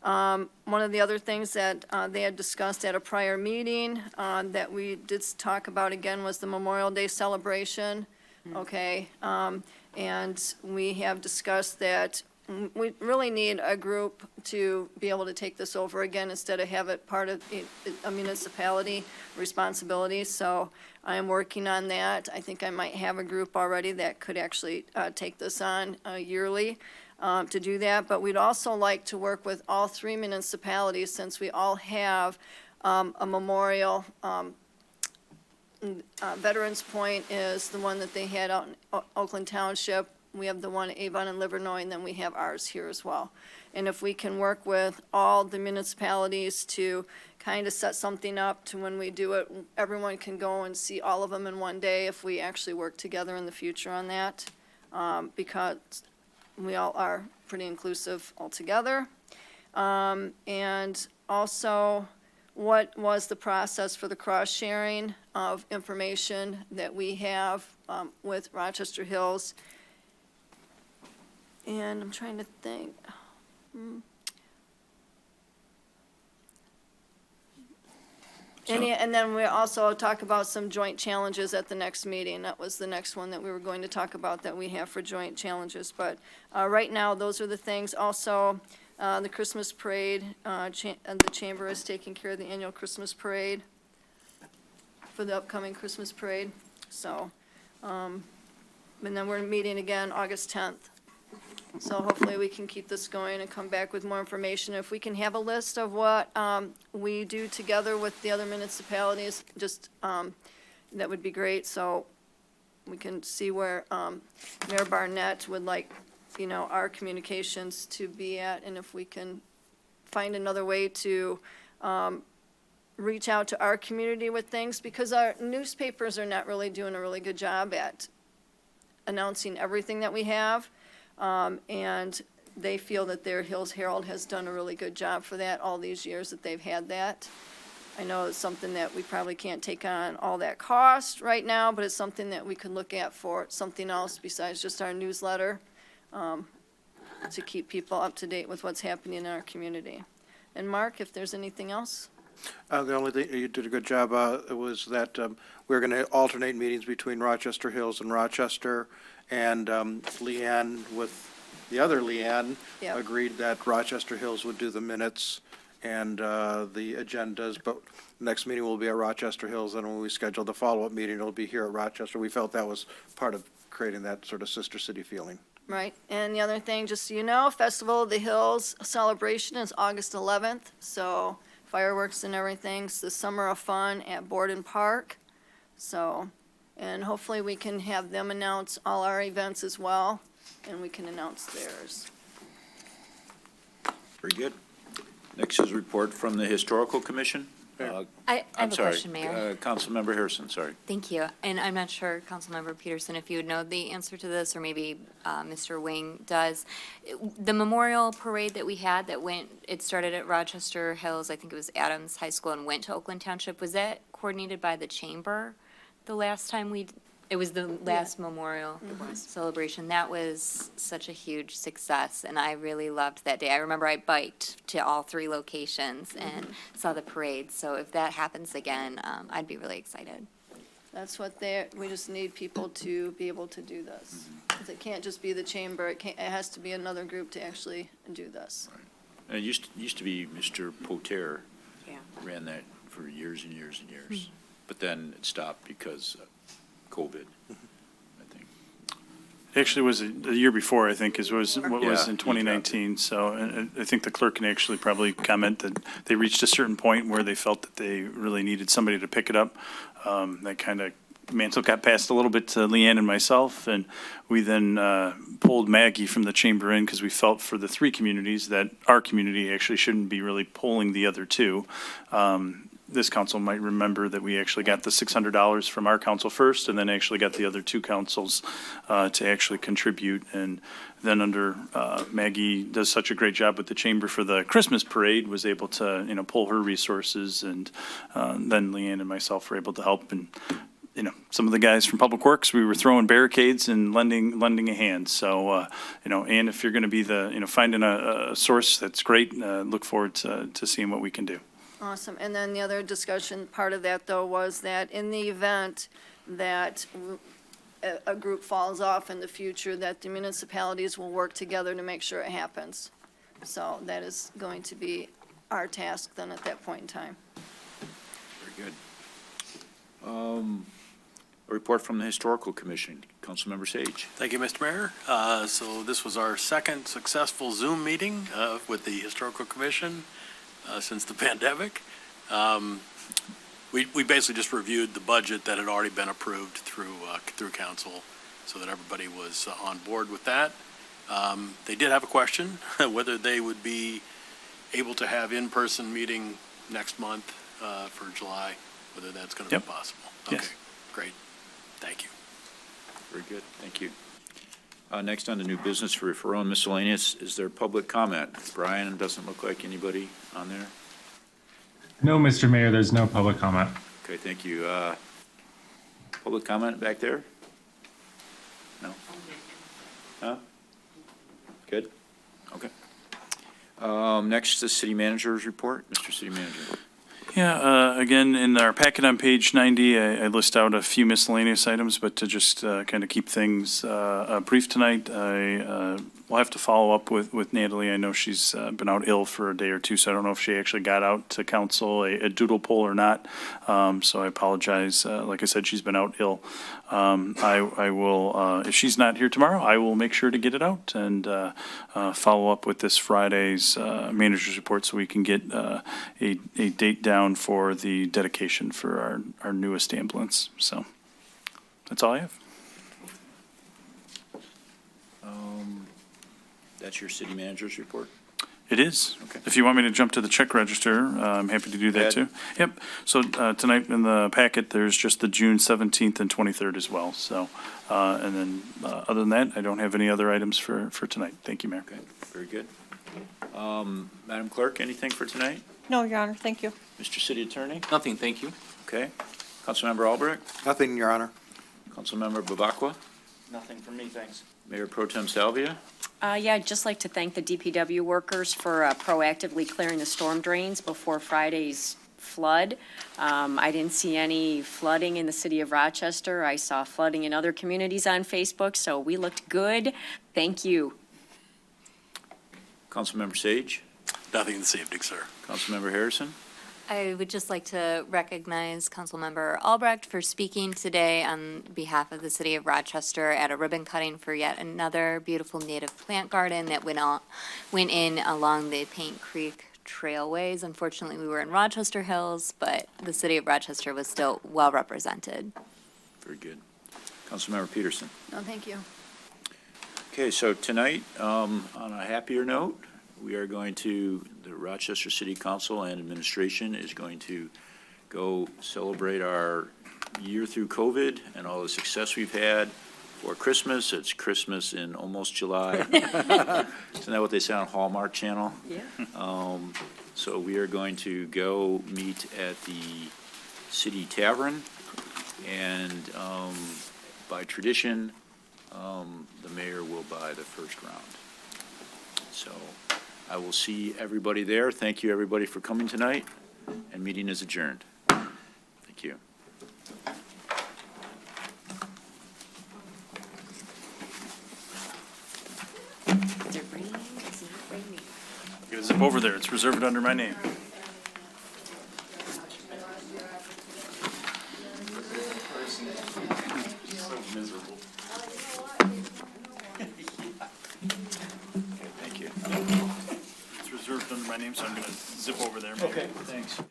One of the other things that they had discussed at a prior meeting that we did talk about again was the Memorial Day celebration, okay? And we have discussed that we really need a group to be able to take this over again instead of have it part of a municipality responsibility. So I am working on that. I think I might have a group already that could actually take this on yearly to do that. But we'd also like to work with all three municipalities since we all have a memorial. Veterans Point is the one that they had out in Oakland Township. We have the one at Avon and Livernois, and then we have ours here as well. And if we can work with all the municipalities to kind of set something up to when we do it, everyone can go and see all of them in one day if we actually work together in the future on that, because we all are pretty inclusive altogether. And also, what was the process for the cross-sharing of information that we have with Rochester Hills? And I'm trying to think. And then we also talk about some joint challenges at the next meeting. That was the next one that we were going to talk about that we have for joint challenges. But right now, those are the things. Also, the Christmas parade, and the chamber is taking care of the annual Christmas parade for the upcoming Christmas parade. So, and then we're meeting again August 10th. So hopefully we can keep this going and come back with more information. If we can have a list of what we do together with the other municipalities, just, that would be great. So we can see where Mayor Barnett would like, our communications to be at. And if we can find another way to reach out to our community with things, because our newspapers are not really doing a really good job at announcing everything that we have. And they feel that their Hills Herald has done a really good job for that all these years that they've had that. I know it's something that we probably can't take on all that cost right now, but it's something that we could look at for something else besides just our newsletter, to keep people up to date with what's happening in our community. And Mark, if there's anything else? The only thing, you did a good job, was that we're going to alternate meetings between Rochester Hills and Rochester, and Leanne with the other Leanne Yep. agreed that Rochester Hills would do the minutes and the agendas, but next meeting will be at Rochester Hills, and when we schedule the follow-up meeting, it'll be here at Rochester. We felt that was part of creating that sort of sister city feeling. Right, and the other thing, just so you know, Festival of the Hills celebration is August 11th, so fireworks and everything's the Summer of Fun at Borden Park. So, and hopefully we can have them announce all our events as well, and we can announce theirs. Very good. Next is a report from the Historical Commission. I I'm have a sorry, question, Mayor. Councilmember Harrison, sorry. Thank you. And I'm not sure, Councilmember Peterson, if you would know the answer to this, or maybe Mr. Wing does. The memorial parade that we had it started at Rochester Hills, I think it was Adams High School, and went to Oakland Township. Was that coordinated by the chamber the last time it was the last memorial celebration? That was such a huge success, and I really loved that day. I remember I biked to all three locations and saw the parade. So if that happens again, I'd be really excited. That's what we just need people to be able to do this. 'Cause it can't just be the chamber, it has to be another group to actually do this. And it used to be Mr. Poter Yeah. ran that for years and years and years. But then it stopped because of COVID, I think. Actually, it was a year before, I think, was Yeah, in 2019. So I think the clerk can actually probably comment that they reached a certain point where they felt that they really needed somebody to pick it up. That kind of mantle got passed a little bit to Leanne and myself, and we then pulled Maggie from the chamber in because we felt for the three communities that our community actually shouldn't be really pulling the other two. This council might remember that we actually got the $600 from our council first, and then actually got the other two councils to actually contribute. And then under Maggie does such a great job with the chamber for the Christmas parade, was able to, pull her resources, and then Leanne and myself were able to help. And some of the guys from Public Works, we were throwing barricades and lending a hand. So, and if you're going to be finding a source, that's great. Look forward to seeing what we can do. Awesome. And then the other discussion part of that, though, was that in the event that a group falls off in the future, that the municipalities will work together to make sure it happens. So that is going to be our task then at that point in time. Very good. A report from the Historical Commission. Councilmember Sage. Thank you, Mr. Mayor. So this was our second successful Zoom meeting with the Historical Commission since the pandemic. We basically just reviewed the budget that had already been approved through council, so that everybody was on board with that. They did have a question, whether they would be able to have in-person meeting next month for July, whether that's going to be possible. Yes. Okay, great. Thank you. Very good, thank you. Next on the new business for referral and miscellaneous, is there public comment? Brian, doesn't look like anybody on there. No, Mr. Mayor, there's no public comment. Okay, thank you. Public comment back there? No? Huh? Good? Okay. Next, the city manager's report. Mr. City Manager. Yeah, again, in our packet on page 90, I list out a few miscellaneous items, but to just kind of keep things brief tonight, I will have to follow up with Natalie. I know she's been out ill for a day or two, so I don't know if she actually got out to council a doodle poll or not. So I apologize. Like I said, she's been out ill. I will, if she's not here tomorrow, I will make sure to get it out and follow up with this Friday's manager's report so we can get a date down for the dedication for our newest ambulance. So that's all I have. That's your city manager's report? It is. Okay. If you want me to jump to the check register, I'm happy to do that too. Yep. So tonight in the packet, there's just the June 17th and 23rd as well. So, and then other than that, I don't have any other items for tonight. Thank you, Mayor. Okay, very good. Madam Clerk, anything for tonight? No, Your Honor, thank you. Mr. City Attorney? Nothing, thank you. Okay. Councilmember Albrecht? Nothing, Your Honor. Councilmember Bavacqua? Nothing from me, thanks. Mayor Pro Tem Salvia? Yeah, I'd just like to thank the DPW workers for proactively clearing the storm drains before Friday's flood. I didn't see any flooding in the city of Rochester. I saw flooding in other communities on Facebook, so we looked good. Thank you. Councilmember Sage? Nothing this evening, sir. Councilmember Harrison? I would just like to recognize Councilmember Albrecht for speaking today on behalf of the city of Rochester at a ribbon cutting for yet another beautiful native plant garden that went in along the Paint Creek trailways. Unfortunately, we were in Rochester Hills, but the city of Rochester was still well represented. Very good. Councilmember Peterson? No, thank you. Okay, so tonight, on a happier note, we are going to, the Rochester City Council and administration is going to go celebrate our year through COVID and all the success we've had for Christmas. It's Christmas in almost July. Isn't that what they say on Hallmark Channel? Yeah. So we are going to go meet at the City Tavern, and by tradition, the mayor will buy the first round. So I will see everybody there. Thank you, everybody, for coming tonight, and meeting is adjourned. Thank you. Is it raining? Is it raining? You gotta zip over there. It's reserved under my name. Miserable. Thank you. It's reserved under my name, so I'm gonna zip over there. Okay, thanks.